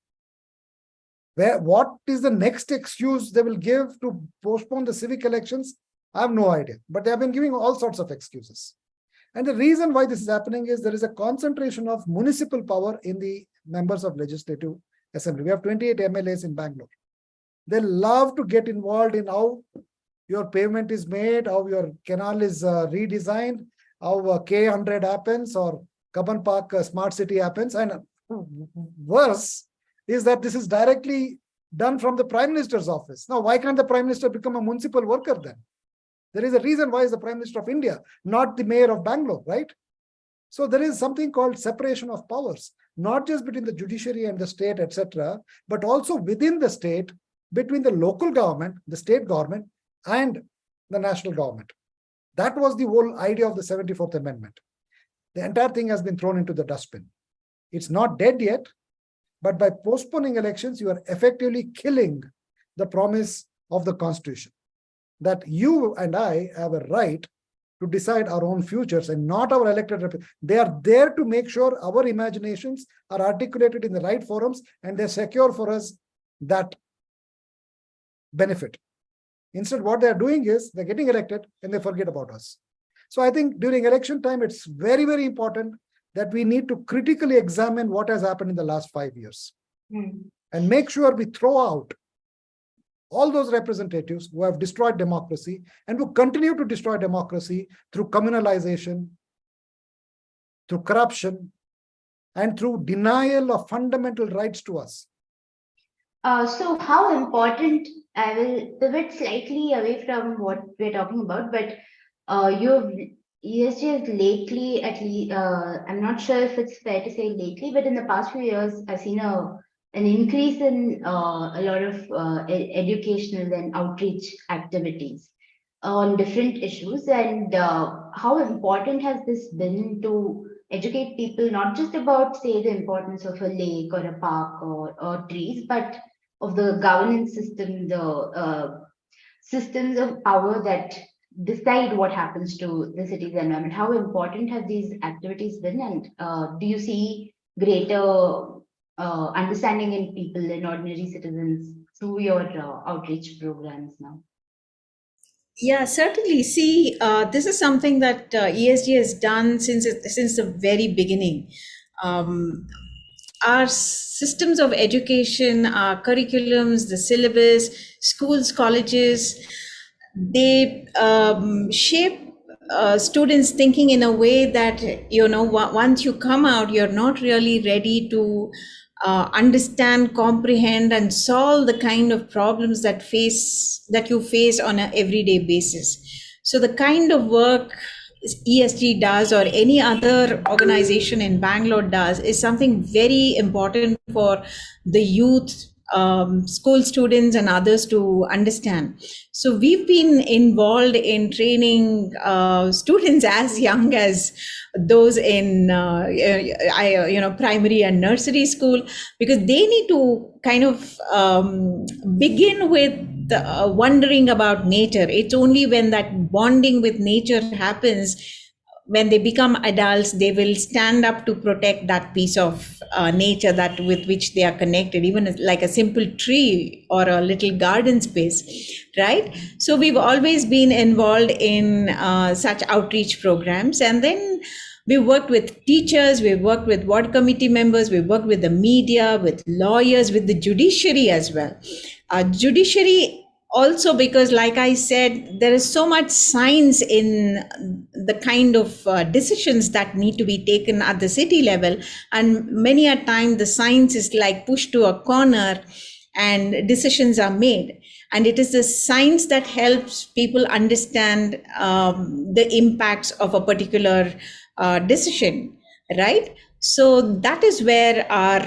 What is the next excuse they will give to postpone the civic elections? I have no idea, but they have been giving all sorts of excuses. And the reason why this is happening is there is a concentration of municipal power in the members of Legislative Assembly. We have 28 MLAs in Bangalore. They love to get involved in how your pavement is made, how your canal is redesigned, how K100 happens, or Kaban Park Smart City happens. And worse is that this is directly done from the Prime Minister's office. Now, why can't the Prime Minister become a municipal worker then? There is a reason why he's the Prime Minister of India, not the Mayor of Bangalore, right? So there is something called separation of powers, not just between the judiciary and the state, etc., but also within the state, between the local government, the state government, and the national government. That was the whole idea of the 74th Amendment. The entire thing has been thrown into the dustbin. It's not dead yet, but by postponing elections, you are effectively killing the promise of the Constitution, that you and I have a right to decide our own futures and not our elected representatives. They are there to make sure our imaginations are articulated in the right forums and they secure for us that benefit. Instead, what they're doing is they're getting elected and they forget about us. So I think during election time, it's very, very important that we need to critically examine what has happened in the last 5 years and make sure we throw out all those representatives who have destroyed democracy and who continue to destroy democracy through communalization, through corruption, and through denial of fundamental rights to us. So how important, I will pivot slightly away from what we're talking about, but ESG has lately, at least, I'm not sure if it's fair to say lately, but in the past few years, I've seen an increase in a lot of educational and outreach activities on different issues. And how important has this been to educate people, not just about, say, the importance of a lake or a park or trees, but of the governance system, the systems of power that decide what happens to the city's environment? How important have these activities been? And do you see greater understanding in people, in ordinary citizens, through your outreach programs now? Yeah, certainly. See, this is something that ESG has done since the very beginning. Our systems of education, our curriculums, the syllabus, schools, colleges, they shape students' thinking in a way that, once you come out, you're not really ready to understand, comprehend, and solve the kind of problems that you face on an everyday basis. So the kind of work ESG does, or any other organization in Bangalore does, is something very important for the youth, school students and others to understand. So we've been involved in training students as young as those in primary and nursery school, because they need to kind of begin with wondering about nature. It's only when that bonding with nature happens, when they become adults, they will stand up to protect that piece of nature that with which they are connected, even like a simple tree or a little garden space, right? So we've always been involved in such outreach programs. And then we worked with teachers, we worked with ward committee members, we worked with the media, with lawyers, with the judiciary as well. Judiciary also, because like I said, there is so much science in the kind of decisions that need to be taken at the city level. And many a time the science is like pushed to a corner and decisions are made. And it is the science that helps people understand the impacts of a particular decision, right? So that is where our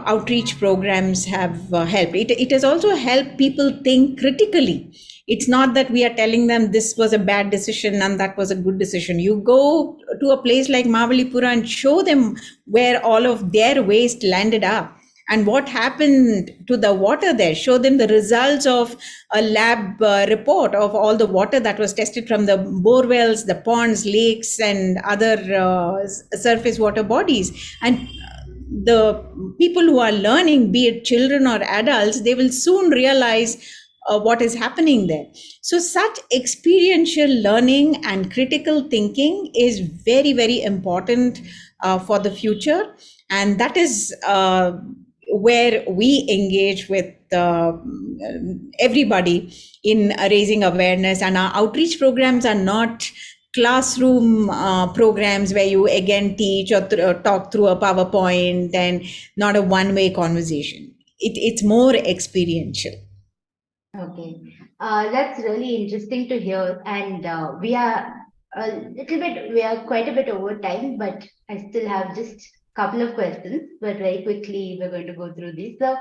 outreach programs have helped. It has also helped people think critically. It's not that we are telling them this was a bad decision and that was a good decision. You go to a place like Mavalipura and show them where all of their waste landed up, and what happened to the water there, show them the results of a lab report of all the water that was tested from the bore wells, the ponds, lakes, and other surface water bodies. And the people who are learning, be it children or adults, they will soon realize what is happening there. So such experiential learning and critical thinking is very, very important for the future. And that is where we engage with everybody in raising awareness. And our outreach programs are not classroom programs where you again teach or talk through a PowerPoint, and not a one-way conversation. It's more experiential. Okay, that's really interesting to hear. And we are we are quite a bit over time, but I still have just a couple of questions. But very quickly, we're going to go through these. So,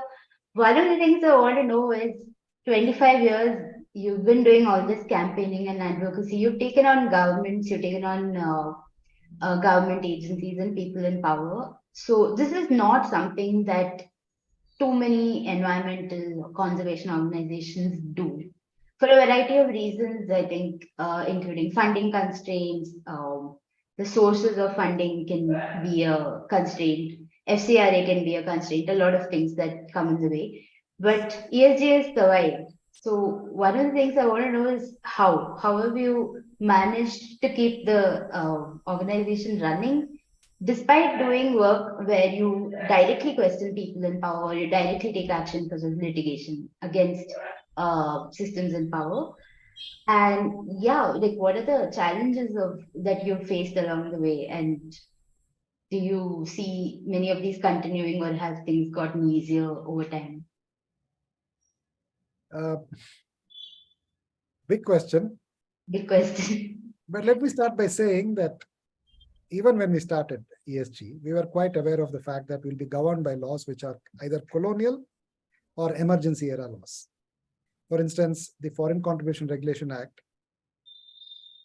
one of the things I want to know is 25 years you've been doing all this campaigning and advocacy. You've taken on governments, you've taken on government agencies and people in power. So, this is not something that too many environmental conservation organizations do for a variety of reasons, I think, including funding constraints. The sources of funding can be a constraint. FCRA can be a constraint, a lot of things that come in the way. But ESG has survived. So one of the things I want to know is how have you managed to keep the organization running despite doing work where you directly question people in power, or you directly take action because of litigation against systems in power. And yeah, like what are the challenges of that you've faced along the way? And do you see many of these continuing, or have things gotten easier over time? Big question. Big question. But let me start by saying that even when we started ESG, we were quite aware of the fact that we'll be governed by laws which are either colonial or emergency era laws. For instance, the Foreign Contribution Regulation Act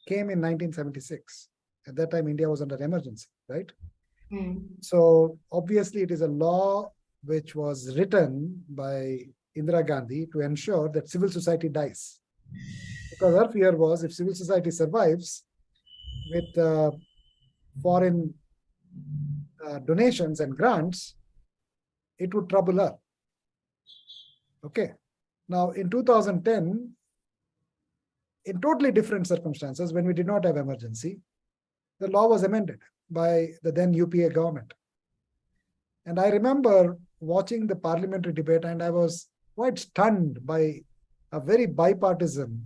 came in 1976. At that time, India was under emergency, right? So obviously, it is a law which was written by Indira Gandhi to ensure that civil society dies. Because her fear was, if civil society survives with foreign donations and grants, it would trouble her. Okay. Now, in 2010, in totally different circumstances, when we did not have emergency, the law was amended by the then UPA government. And I remember watching the parliamentary debate, and I was quite stunned by a very bipartisan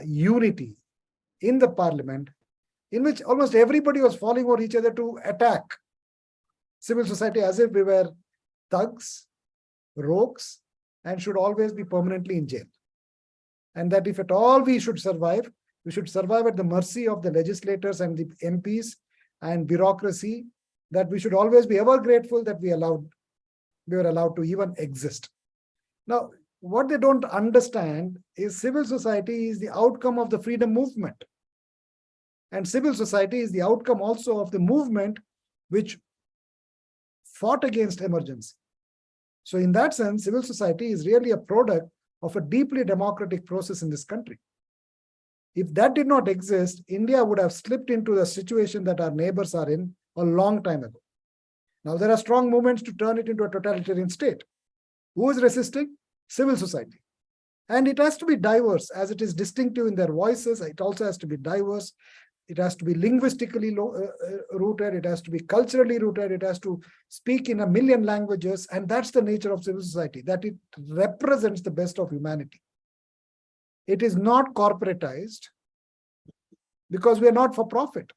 unity in the parliament, in which almost everybody was falling over each other to attack civil society as if we were thugs, rogues, and should always be permanently in jail. And that if at all we should survive at the mercy of the legislators and the MPs and bureaucracy, that we should always be ever grateful that we were allowed to even exist. Now, what they don't understand is civil society is the outcome of the freedom movement. And civil society is the outcome also of the movement which fought against emergency. So in that sense, civil society is really a product of a deeply democratic process in this country. If that did not exist, India would have slipped into the situation that our neighbors are in a long time ago. Now, there are strong movements to turn it into a totalitarian state. Who is resisting? Civil society. And it has to be diverse, as it is distinctive in their voices. It also has to be diverse. It has to be linguistically rooted. It has to be culturally rooted. It has to speak in 1 million languages. And that's the nature of civil society, that it represents the best of humanity. It is not corporatized because we are not for profit.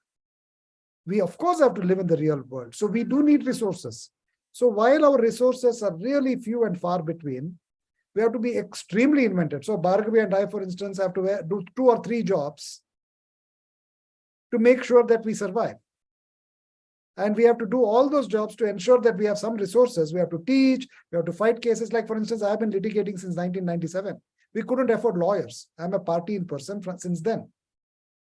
We, of course, have to live in the real world. So we do need resources. So while our resources are really few and far between, we have to be extremely inventive. So Bhargavi and I, for instance, have to do 2 or 3 jobs to make sure that we survive. And we have to do all those jobs to ensure that we have some resources. We have to teach, we have to fight cases. Like, for instance, I have been litigating since 1997. We couldn't afford lawyers. I'm a party in person since then.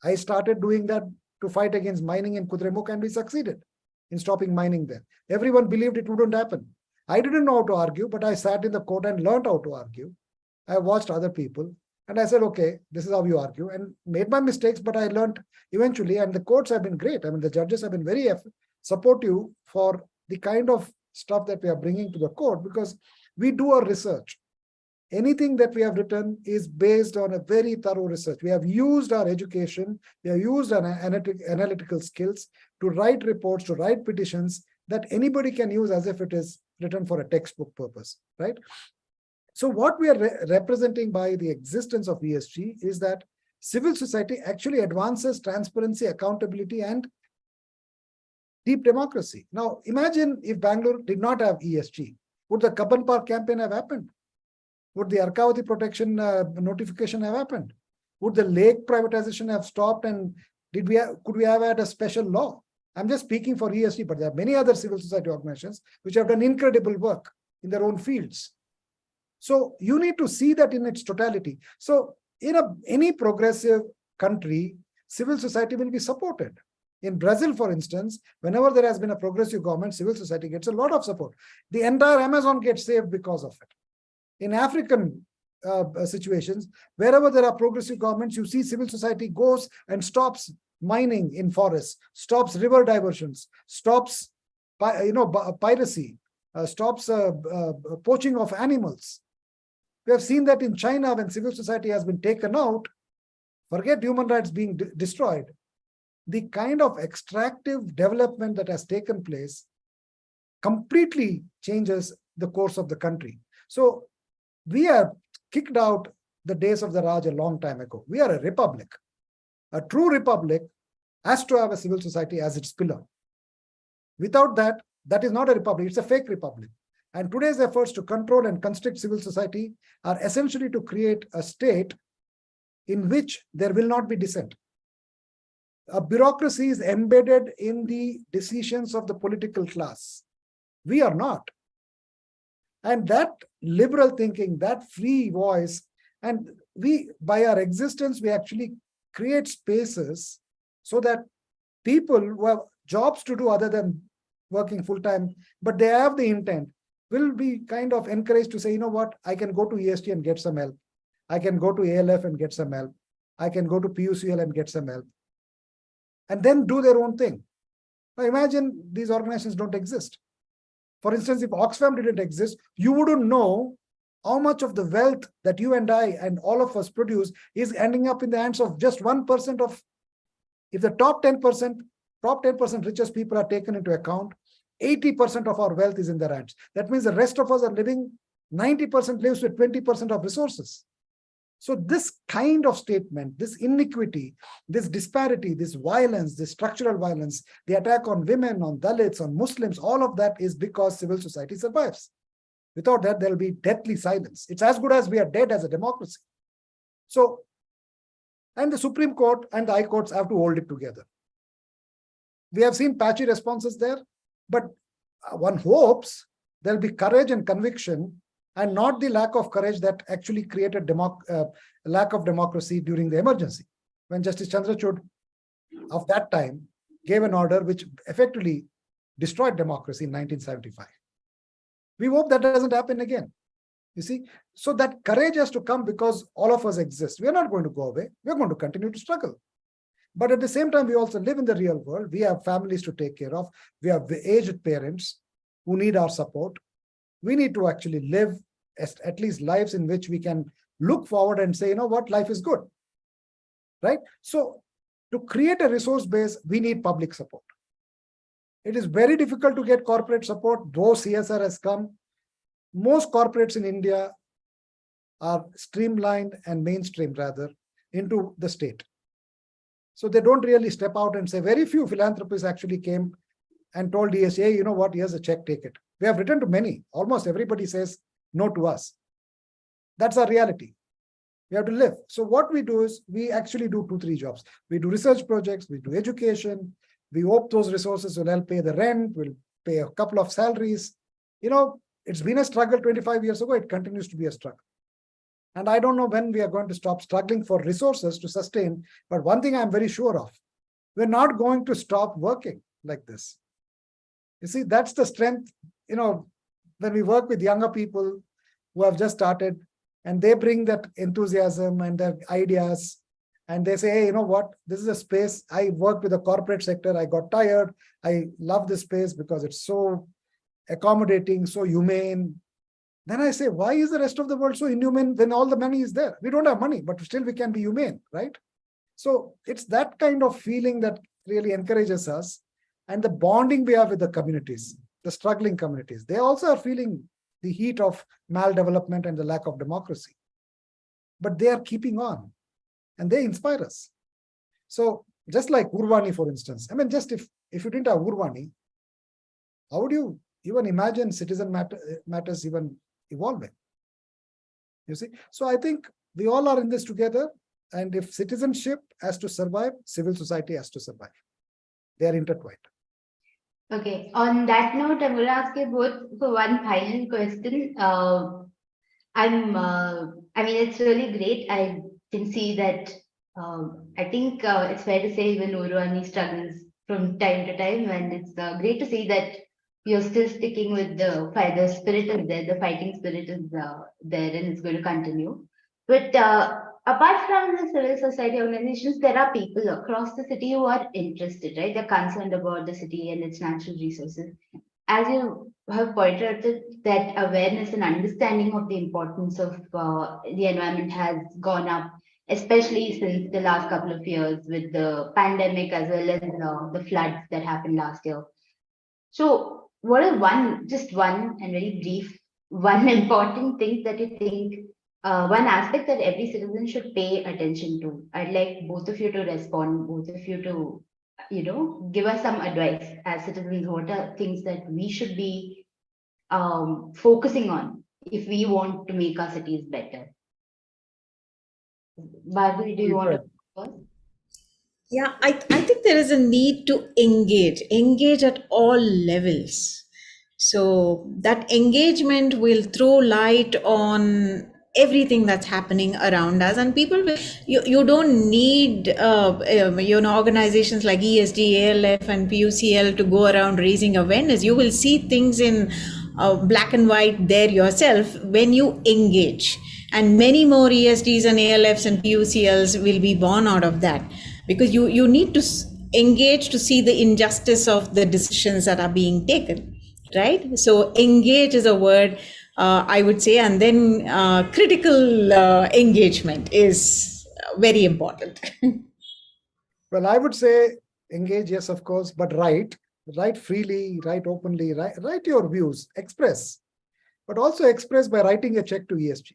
I started doing that to fight against mining in Kudremukh, and we succeeded in stopping mining there. Everyone believed it wouldn't happen. I didn't know how to argue, but I sat in the court and learned how to argue. I watched other people and I said, okay, this is how you argue, and made my mistakes, but I learned eventually. And the courts have been great. I mean, the judges have been very supportive for the kind of stuff that we are bringing to the court, because we do our research. Anything that we have written is based on a very thorough research. We have used our education, we have used our analytical skills to write reports, to write petitions that anybody can use as if it is written for a textbook purpose, right? So what we are representing by the existence of ESG is that civil society actually advances transparency, accountability, and deep democracy. Now, imagine if Bangalore did not have ESG. Would the Kaban Park campaign have happened? Would the Arkavati protection notification have happened? Would the lake privatization have stopped? And could we have had a special law? I'm just speaking for ESG, but there are many other civil society organizations which have done incredible work in their own fields. So you need to see that in its totality. So in any progressive country, civil society will be supported. In Brazil, for instance, whenever there has been a progressive government, civil society gets a lot of support. The entire Amazon gets saved because of it. In African situations, wherever there are progressive governments, you see civil society goes and stops mining in forests, stops river diversions, stops piracy, stops poaching of animals. We have seen that in China, when civil society has been taken out, forget human rights being destroyed, the kind of extractive development that has taken place completely changes the course of the country. So we have kicked out the days of the Raj a long time ago. We are a republic. A true republic has to have a civil society as its pillar. Without that, that is not a republic, it's a fake republic. And today's efforts to control and constrict civil society are essentially to create a state in which there will not be dissent. A bureaucracy is embedded in the decisions of the political class. We are not. And that liberal thinking, that free voice, and we, by our existence, we actually create spaces so that people who have jobs to do other than working full-time, but they have the intent, will be kind of encouraged to say, you know what, I can go to EST and get some help. I can go to ALF and get some help. I can go to PUCL and get some help. And then do their own thing. Now imagine these organizations don't exist. For instance, if Oxfam didn't exist, you wouldn't know how much of the wealth that you and I and all of us produce is ending up in the hands of just 1% of, if the top 10% richest people are taken into account, 80% of our wealth is in their hands. That means the rest of us are living, 90% lives with 20% of resources. So this kind of statement, this iniquity, this disparity, this violence, this structural violence, the attack on women, on Dalits, on Muslims, all of that is because civil society survives. Without that, there will be deathly silence. It's as good as we are dead as a democracy. So, and the Supreme Court and the High Courts have to hold it together. We have seen patchy responses there, but one hopes there'll be courage and conviction, and not the lack of courage that actually created lack of democracy during the emergency, when Justice Chandrachud of that time gave an order which effectively destroyed democracy in 1975. We hope that doesn't happen again. You see, so that courage has to come because all of us exist. We're not going to go away. We're going to continue to struggle. But at the same time, we also live in the real world. We have families to take care of. We have aged parents who need our support. We need to actually live at least lives in which we can look forward and say, you know what, life is good, right? So to create a resource base, we need public support. It is very difficult to get corporate support, though CSR has come. Most corporates in India are streamlined and mainstream rather into the state. So they don't really step out and say, very few philanthropists actually came and told ESG, hey, you know what, here's a check, take it. We have written to many. Almost everybody says no to us. That's our reality. We have to live. So what we do is we actually do 2-3 jobs. We do research projects, we do education. We hope those resources will help pay the rent, will pay a couple of salaries. You know, it's been a struggle 25 years ago. It continues to be a struggle. And I don't know when we are going to stop struggling for resources to sustain. But one thing I'm very sure of, we're not going to stop working like this. You see, that's the strength. You know, when we work with younger people who have just started, and they bring that enthusiasm and their ideas, and they say, hey, you know what, this is a space. I worked with the corporate sector. I got tired. I love this space because it's so accommodating, so humane. Then I say, why is the rest of the world so inhumane when all the money is there? We don't have money, but still we can be humane, right? So it's that kind of feeling that really encourages us, and the bonding we have with the communities, the struggling communities. They also are feeling the heat of maldevelopment and the lack of democracy. But they are keeping on, and they inspire us. So just like Urvani, for instance, I mean, just if you didn't have Urvani, how would you even imagine citizen matters even evolving? You see? So I think we all are in this together. And if citizenship has to survive, civil society has to survive. They are intertwined. Okay. On that note, I will ask you both for one final question. I mean, it's really great. I can see that. I think it's fair to say even Urvani struggles from time to time, and it's great to see that you're still sticking with the fight. The spirit is there. The fighting spirit is there, and it's going to continue. But apart from the civil society organizations, there are people across the city who are interested, right? They're concerned about the city and its natural resources. As you have pointed out, that awareness and understanding of the importance of the environment has gone up, especially since the last couple of years with the pandemic as well as the floods that happened last year. So, what is just one and very brief, one important thing that you think, one aspect that every citizen should pay attention to? I'd like both of you to respond, both of you to, give us some advice as citizens. What are things that we should be focusing on if we want to make our cities better? Bhargavi, do you want to first? Yeah, I think there is a need to engage at all levels. So that engagement will throw light on everything that's happening around us, and people will, you don't need organizations like ESG, ALF and PUCL to go around raising awareness. You will see things in black and white there yourself when you engage, and many more ESDs and ALFs and PUCLs will be born out of that, because you need to engage to see the injustice of the decisions that are being taken, right? So engage is a word, I would say, and then critical engagement is very important. Well, I would say engage, yes, of course, but write freely, write openly, write your views, express, but also express by writing a check to ESG,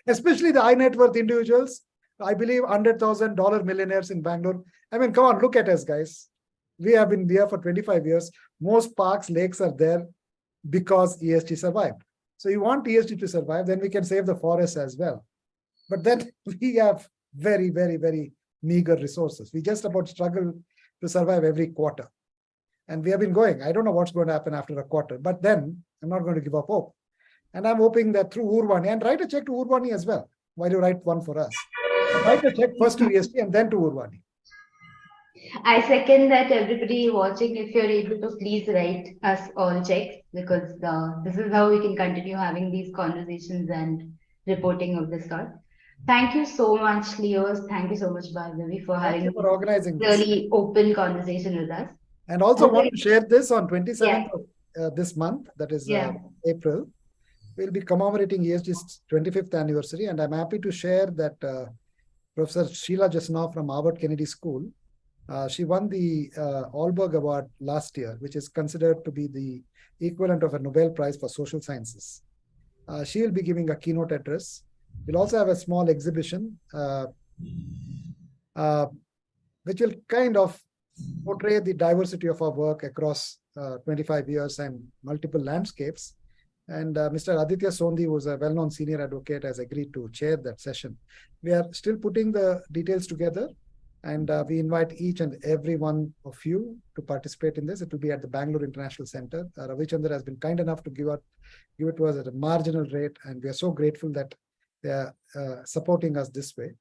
especially the high net worth individuals. I believe $100,000 millionaires in Bangalore. I mean, come on, look at us, guys. We have been here for 25 years. Most parks, lakes are there because ESG survived. So you want ESG to survive, then we can save the forests as well. But then we have very, very, very meager resources. We just about struggle to survive every quarter. And we have been going. I don't know what's going to happen after a quarter, but then I'm not going to give up hope. And I'm hoping that through Urvani, and write a check to Urvani as well. Why do you write one for us? Write a check first to ESG and then to Urvani. I second that. Everybody watching, if you're able to, please write us all checks, because this is how we can continue having these conversations and reporting of this sort. Thank you so much, Leos. Thank you so much, Bhargavi, for having for organizing really open conversation with us. And also want to share this on 27th of this month, that is April. We'll be commemorating ESG's 25th anniversary, and I'm happy to share that Professor Sheila Jasnoff from Harvard Kennedy School, she won the Allberg Award last year, which is considered to be the equivalent of a Nobel Prize for social sciences. She will be giving a keynote address. We'll also have a small exhibition, which will kind of portray the diversity of our work across 25 years and multiple landscapes. And Mr. Aditya Sondhi, who is a well-known senior advocate, has agreed to chair that session. We are still putting the details together, and we invite each and every one of you to participate in this. It will be at the Bengaluru International Center. Ravichandra has been kind enough to give it to us at a marginal rate, and we are so grateful that they are supporting us this way.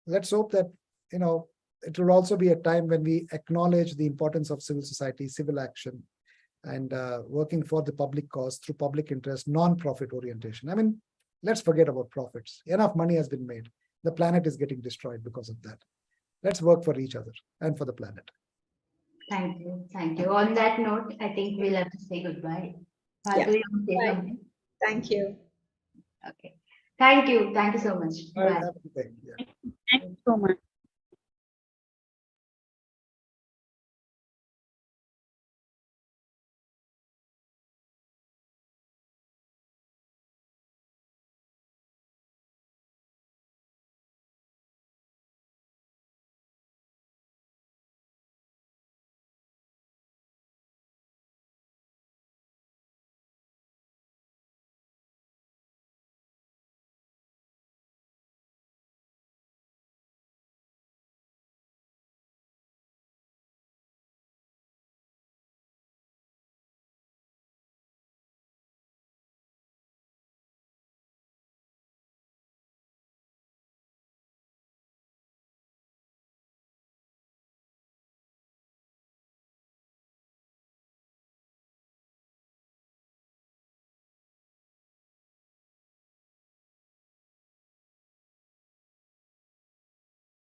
Let's hope that, it will also be a time when we acknowledge the importance of civil society, civil action, and working for the public cause through public interest, non-profit orientation. I mean, let's forget about profits. Enough money has been made. The planet is getting destroyed because of that. Let's work for each other and for the planet. Thank you. Thank you. On that note, I think we'll have to say goodbye. Yeah. Do you want to say Bye. something? Thank you. Okay. Thank you. Thank you so much. All right, Bye. have a good day. Yeah. Thanks so much.